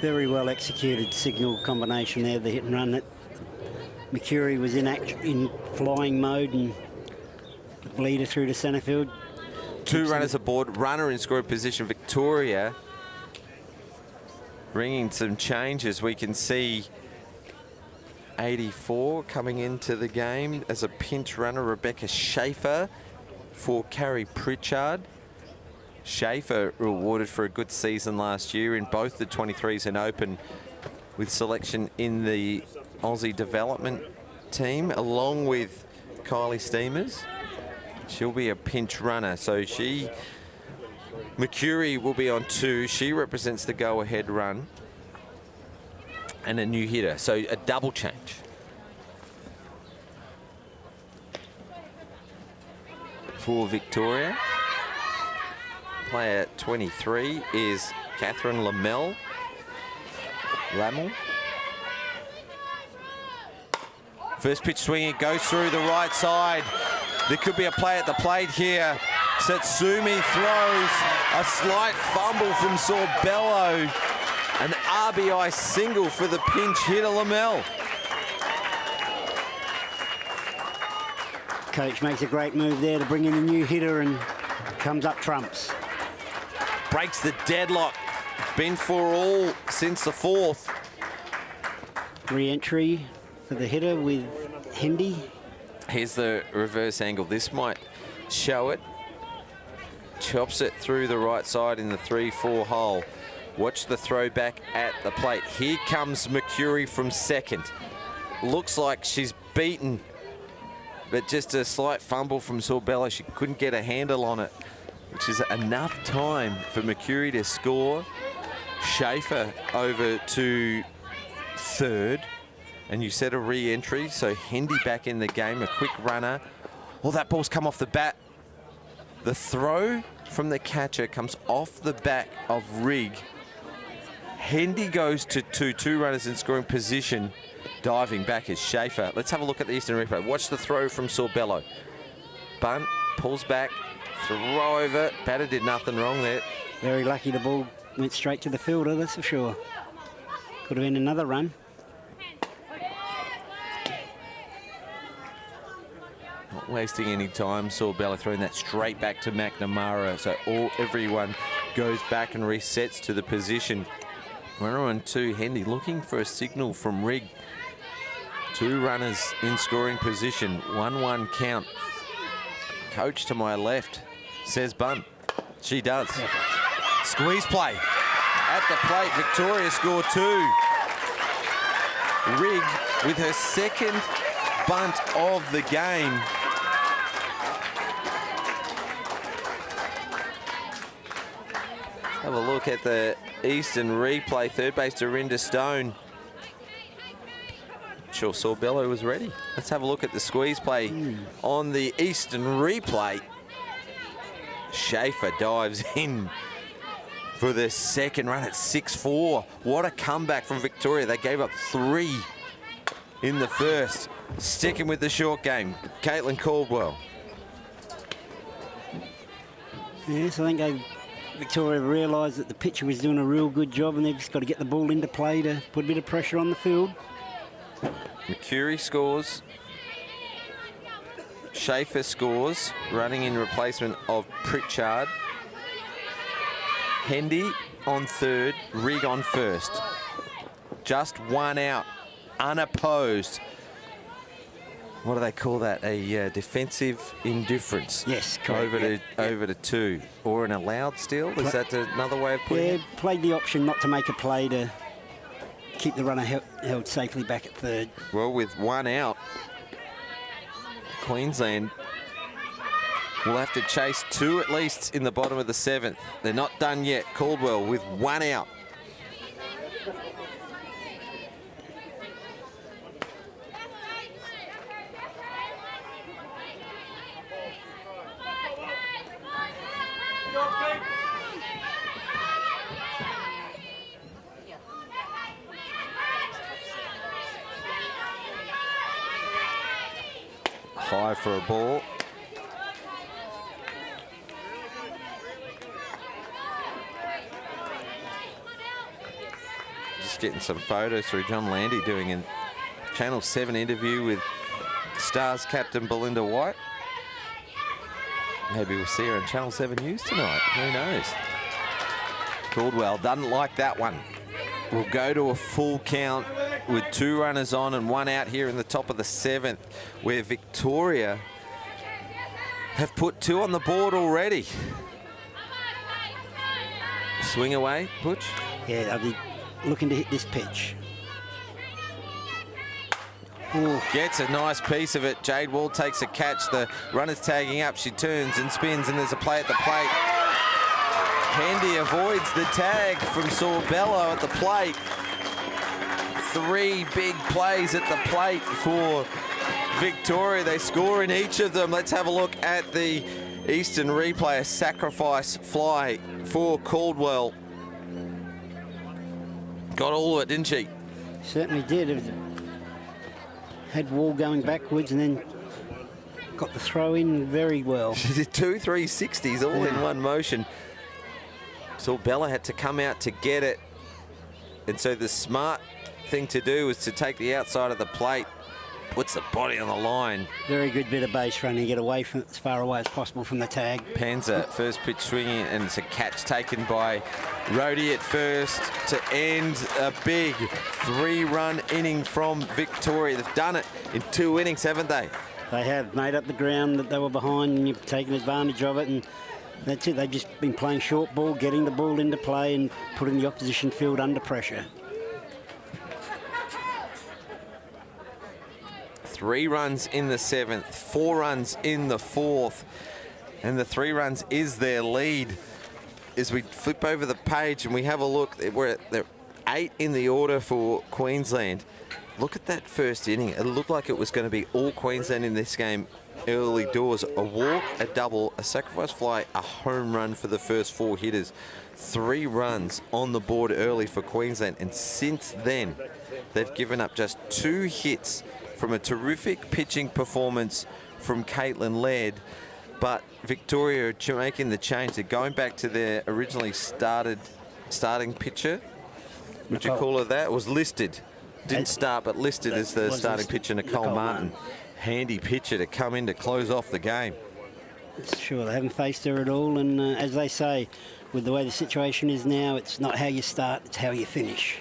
S2: Very well executed signal combination there, the hit and run. That Mercury was in flying mode and bleeder through to centre field.
S1: 2 runners aboard. Runner in scoring position. Victoria bringing some changes. We can see 84 coming into the game as a pinch runner. Rebecca Schaefer for Carrie Pritchard. Schaefer rewarded for a good season last year in both the 23s and Open, with selection in the Aussie development team, along with Kylie Steamers. She'll be a pinch runner, so Mercury will be on 2. She represents the go-ahead run and a new hitter, so a double change. For Victoria, player 23 is Catherine Lamel. First pitch swing, it goes through the right side. There could be a play at the plate here. Satsumi throws a slight fumble from Sorbello. An RBI single for the pinch hitter Lamel.
S2: Coach makes a great move there to bring in a new hitter and comes up trumps.
S1: Breaks the deadlock. It's been for all since the 4th.
S2: Re-entry for the hitter with Hendy.
S1: Here's the reverse angle. This might show it. Chops it through the right side in the 3-4 hole. Watch the throw back at the plate. Here comes Mercury from second. Looks like she's beaten, but just a slight fumble from Sorbella. She couldn't get a handle on it, which is enough time for Mercury to score. Schaefer over to third. And you said a re-entry, so Hendy back in the game, a quick runner. Well, that ball's come off the bat. The throw from the catcher comes off the back of Rigg. Hendy goes to 2 runners in scoring position. Diving back is Schaefer. Let's have a look at the Eastern replay. Watch the throw from Sorbello. Bunt, pulls back, throw over. Batter did nothing wrong there.
S2: Very lucky the ball went straight to the fielder, that's for sure. Could have been another run.
S1: Not wasting any time. Sorbella throwing that straight back to McNamara. So everyone goes back and resets to the position. Runner on 2, Hendy looking for a signal from Rigg. 2 runners in scoring position. 1-1 count. Coach to my left says bunt. She does. Squeeze play. At the plate, Victoria scored 2. Rigg with her second bunt of the game. Have a look at the Eastern replay. Third base Dorinda Stone. Sure, Sorbello was ready. Let's have a look at the squeeze play on the Eastern replay. Schaefer dives in for the second run at 6-4. What a comeback from Victoria. They gave up 3 in the first. Sticking with the short game. Caitlin Caldwell.
S2: Yes, I think Victoria realised that the pitcher was doing a real good job and they've just got to get the ball into play to put a bit of pressure on the field.
S1: Mercury scores. Schaefer scores, running in replacement of Pritchard. Hendy on third, Rigg on first. Just 1 out, unopposed. what do they call that? A defensive indifference.
S2: Yes, correct.
S1: Over to 2. Or an allowed steal? Is that another way of putting it?
S2: Yeah, played the option not to make a play to keep the runner held safely back at third.
S1: Well, with 1 out, Queensland will have to chase 2 at least in the bottom of the 7th. They're not done yet. Caldwell with 1 out. High for a ball. Just getting some photos through. John Landy doing a Channel 7 interview with Stars captain Belinda White. Maybe we'll see her on Channel 7 News tonight. Who knows? Caldwell doesn't like that one. We'll go to a full count with 2 runners on and 1 out here in the top of the 7th, where Victoria have put 2 on the board already. Swing away, Butch.
S2: Yeah, they'll be looking to hit this pitch. Ooh.
S1: Gets a nice piece of it. Jade Wall takes a catch. The runner's tagging up. She turns and spins, and there's a play at the plate. Handy avoids the tag from Sorbello at the plate. 3 big plays at the plate for Victoria. They score in each of them. Let's have a look at the Eastern replay. A sacrifice fly for Caldwell. Got all of it, didn't she?
S2: Certainly did. It had Wall going backwards and then got the throw in very well.
S1: She did 2 360s all in one motion. Sorbella had to come out to get it. And so the smart thing to do was to take the outside of the plate, puts the body on the line.
S2: Very good bit of base running, get away from as far away as possible from the tag.
S1: Panza, first pitch swinging, and it's a catch taken by Rhodey at first to end a big 3-run inning from Victoria. They've done it in 2 innings, haven't they?
S2: They have made up the ground that they were behind, and you've taken advantage of it, and that's it. They've just been playing short ball, getting the ball into play and putting the opposition field under pressure.
S1: 3 runs in the 7th, 4 runs in the 4th, and the 3 runs is their lead. As we flip over the page and we have a look, they're 8 in the order for Queensland. Look at that first inning. It looked like it was going to be all Queensland in this game early doors. A walk, a double, a sacrifice fly, a home run for the first 4 hitters. 3 runs on the board early for Queensland, and since then they've given up just 2 hits from a terrific pitching performance from Caitlin Laird. But Victoria are making the change. They're going back to their originally starting pitcher. Would you call her that? It was listed. Didn't start, but listed as the starting pitcher, Nicole Martin. Handy pitcher to come in to close off the game.
S2: Sure, they haven't faced her at all, and as they say, with the way the situation is now, it's not how you start, it's how you finish.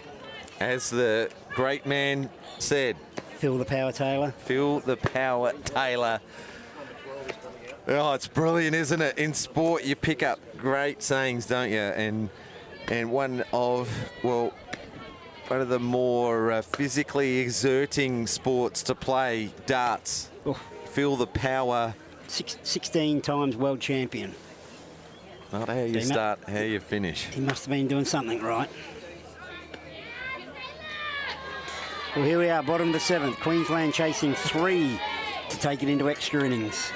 S1: As the great man said,
S2: Phil the Power Taylor.
S1: Phil the Power Taylor. Oh, it's brilliant, isn't it? In sport, you pick up great sayings, don't you? And one of the more physically exerting sports to play, darts.
S2: Oh.
S1: Phil the Power.
S2: 16 times world champion.
S1: Not how you start, how you finish.
S2: He must have been doing something right. Well, here we are, bottom of the 7th. Queensland chasing 3 to take it into extra innings.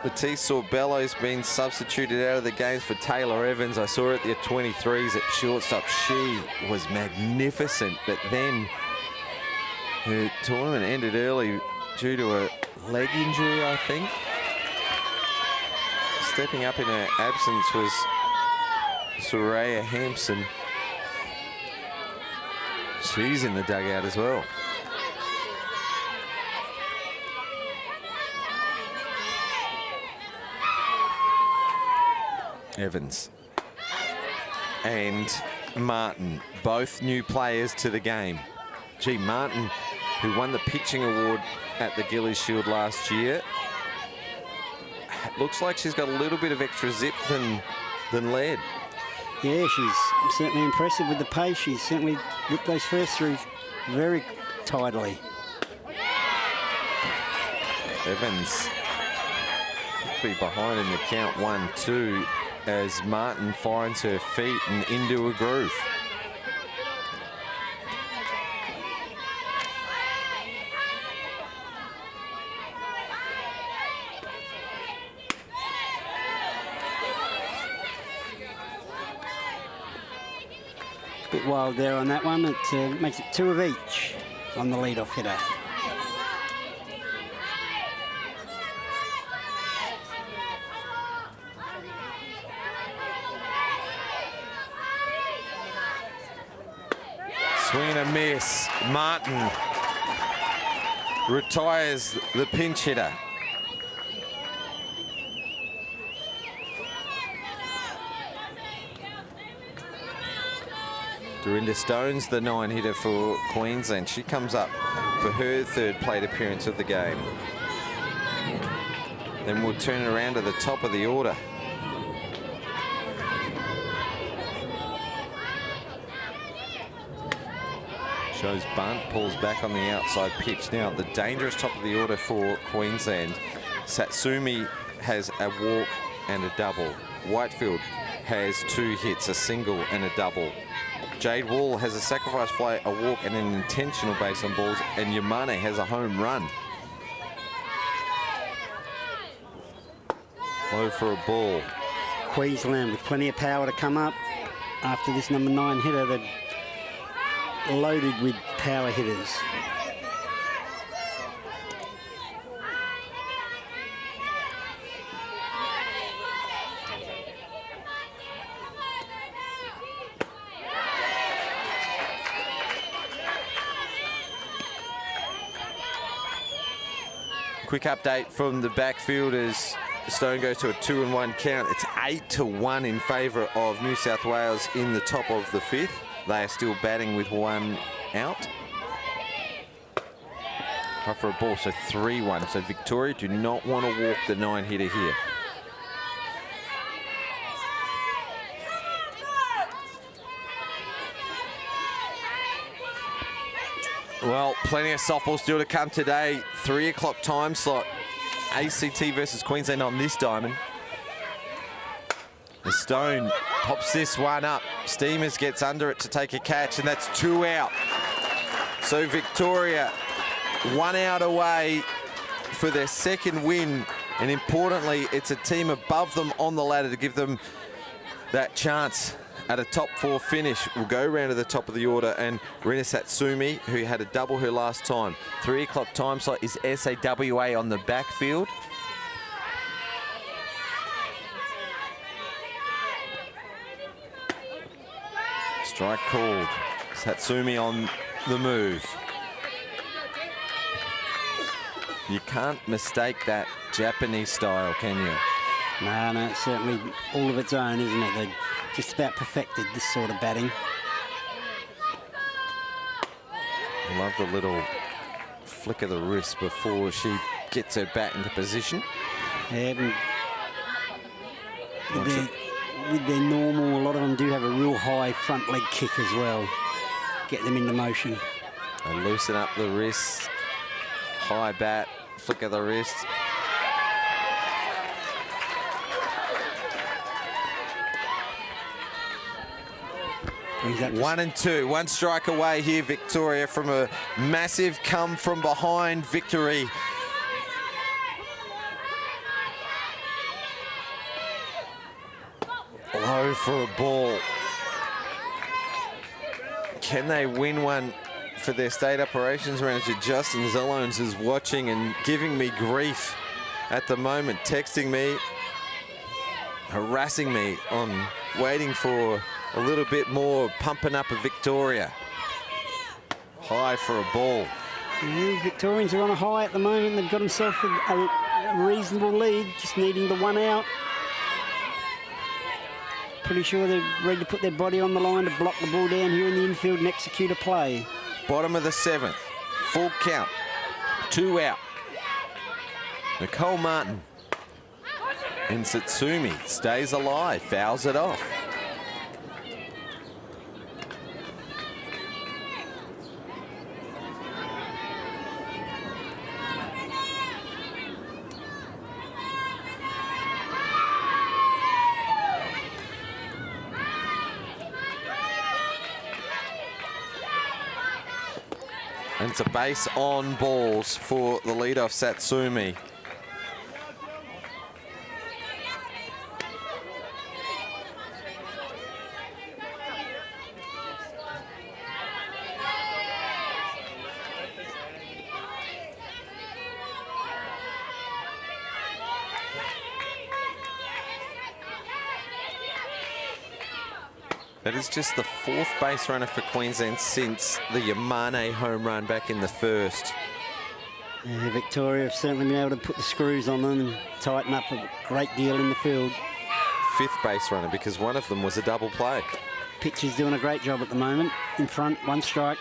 S1: Matisse Sorbello's been substituted out of the games for Taylor Evans. I saw her at the 23s at shortstop. She was magnificent, but then her tournament ended early due to a leg injury, I think. Stepping up in her absence was Soraya Hampson. She's in the dugout as well. Evans and Martin, both new players to the game. Gee, Martin who won the pitching award at the Gilley Shield last year. Looks like she's got a little bit of extra zip than lead.
S2: Yeah, she's certainly impressive with the pace. She's certainly whipped those first three very tidily.
S1: Evans quickly behind in the count 1-2 as Martin finds her feet and into a groove.
S2: Bit wild there on that one. It makes it 2 of each on the lead-off hitter.
S1: Swing and a miss. Martin retires the pinch hitter. Dorinda Stone's the 9-hitter for Queensland. She comes up for her 3rd plate appearance of the game. Then we'll turn it around to the top of the order. Shows bunt, pulls back on the outside pitch. Now the dangerous top of the order for Queensland. Satsumi has a walk and a double. Whitefield has 2 hits, a single and a double. Jade Wall has a sacrifice fly, a walk and an intentional base on balls, and Yamane has a home run. Low for a ball.
S2: Queensland with plenty of power to come up after this number 9 hitter. They're loaded with power hitters.
S1: Quick update from the backfield as Stone goes to a 2-1 count. It's 8-1 in favour of New South Wales in the top of the 5th. They are still batting with 1 out. High for a ball, so 3-1. So Victoria do not want to walk the 9-hitter here. Well, plenty of softball still to come today. 3 o'clock time slot. ACT versus Queensland on this diamond. The Stone pops this one up. Steamers gets under it to take a catch, and that's 2 out. So Victoria 1 out away for their 2nd win. And importantly, it's a team above them on the ladder to give them that chance at a top 4 finish. We'll go round to the top of the order, and Rina Satsumi, who had a double her last time. 3 o'clock time slot is SAWA on the backfield. Strike called. Satsumi on the move. You can't mistake that Japanese style, can you?
S2: No, it's certainly all of its own, isn't it? They're just about perfected this sort of batting.
S1: I love the little flick of the wrist before she gets her bat into position.
S2: Yeah, with their normal, a lot of them do have a real high front leg kick as well. Get them into motion.
S1: They loosen up the wrists. High bat, flick of the wrist. One and two, 1 strike away here, Victoria, from a massive come from behind victory. Low for a ball. Can they win one for their state operations manager? Justin Zellones is watching and giving me grief at the moment, texting me, harassing me on waiting for a little bit more pumping up of Victoria. High for a ball.
S2: The Victorians are on a high at the moment. They've got themselves a reasonable lead, just needing the 1 out. Pretty sure they're ready to put their body on the line to block the ball down here in the infield and execute a play.
S1: Bottom of the 7th. Full count. 2 out. Nicole Martin. And Satsumi stays alive, fouls it off. And it's a base on balls for the leadoff Satsumi. That is just the 4th base runner for Queensland since the Yamane home run back in the 1st.
S2: Yeah, Victoria have certainly been able to put the screws on them and tighten up a great deal in the field.
S1: 5th base runner because one of them was a double play.
S2: Pitch is doing a great job at the moment. In front, 1 strike.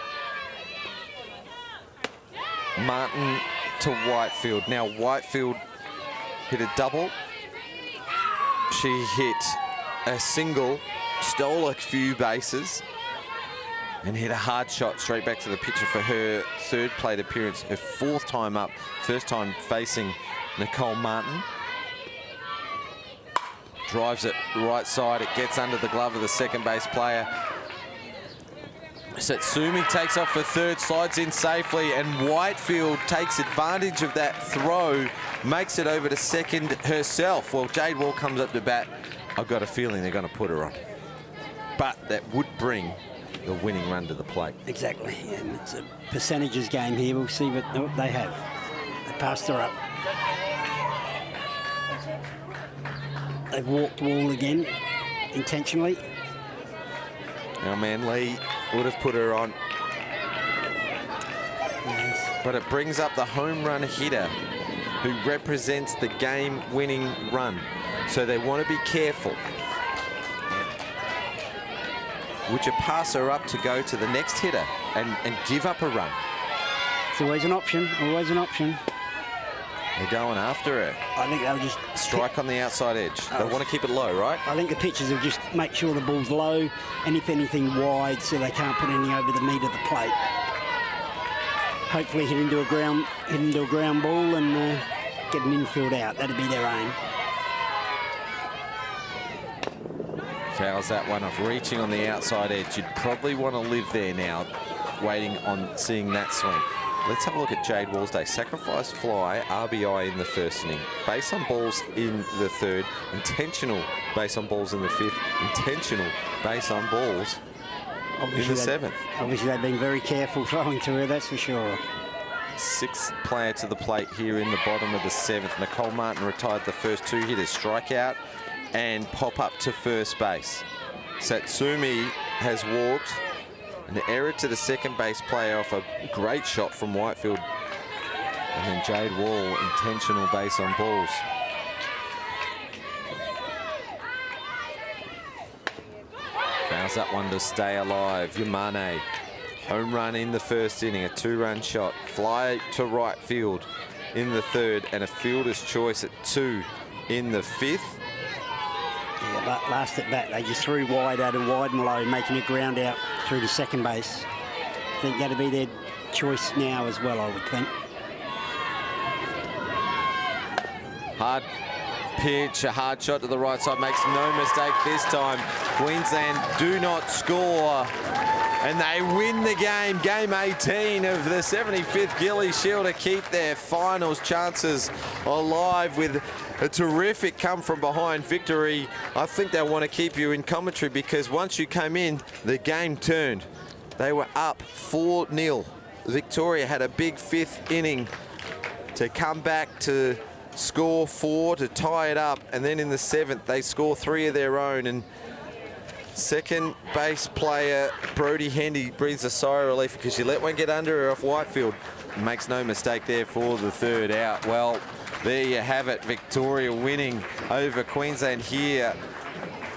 S1: Martin to Whitefield. Now Whitefield hit a double. She hit a single, stole a few bases, and hit a hard shot straight back to the pitcher for her 3rd plate appearance, her 4th time up, 1st time facing Nicole Martin. Drives it right side, it gets under the glove of the 2nd base player. Satsumi takes off for 3rd, slides in safely, and Whitefield takes advantage of that throw, makes it over to 2nd herself. Well, Jade Wall comes up to bat. I've got a feeling they're going to put her on. But that would bring the winning run to the plate.
S2: Exactly, and it's a percentages game here. We'll see what they have. They passed her up. They've walked Wall again, intentionally.
S1: Our man Lee would have put her on.
S2: Yes.
S1: But it brings up the home run hitter who represents the game-winning run. So they want to be careful. Would you pass her up to go to the next hitter and give up a run?
S2: It's always an option, always an option.
S1: They're going after it.
S2: I think they'll just...
S1: Strike on the outside edge. They want to keep it low, right?
S2: I think the pitchers will just make sure the ball's low and if anything wide so they can't put anything over the meat of the plate. Hopefully hit into a ground ball and get an infield out. That'd be their aim.
S1: Fouls that one off, reaching on the outside edge. You'd probably want to live there now, waiting on seeing that swing. Let's have a look at Jade Wall's day. Sacrifice fly, RBI in the 1st inning. Base on balls in the 3rd. Intentional base on balls in the 5th. Intentional base on balls in the 7th.
S2: Obviously they've been very careful throwing to her, that's for sure.
S1: 6th player to the plate here in the bottom of the 7th. Nicole Martin retired the first 2 hitters. Strikeout and pop up to 1st base. Satsumi has walked. An error to the 2nd base player off a great shot from Whitefield. And then Jade Wall, intentional base on balls. Fouls that one to stay alive. Yamane, home run in the 1st inning, a 2-run shot. Fly to right field in the 3rd, and a fielder's choice at 2 in the 5th.
S2: Yeah, last at bat, they just threw wide out and wide and low, making a ground out through to 2nd base. I think that'll be their choice now as well, I would think.
S1: Hard pitch, a hard shot to the right side, makes no mistake this time. Queensland do not score, and they win the game. Game 18 of the 75th Gilley Shield to keep their finals chances alive with a terrific come-from-behind victory. I think they want to keep you in commentary because once you came in, the game turned. They were up 4-0. Victoria had a big 5th inning to come back to score 4 to tie it up, and then in the 7th they score 3 of their own, and 2nd base player Brody Hendy breathes a sigh of relief because she let one get under her off Whitefield. Makes no mistake there for the 3rd out. Well, there you have it, Victoria winning over Queensland here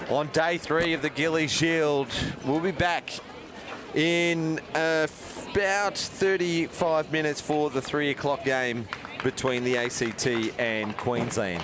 S1: on day 3 of the Gilley Shield. We'll be back in about 35 minutes for the 3 o'clock game between the ACT and Queensland.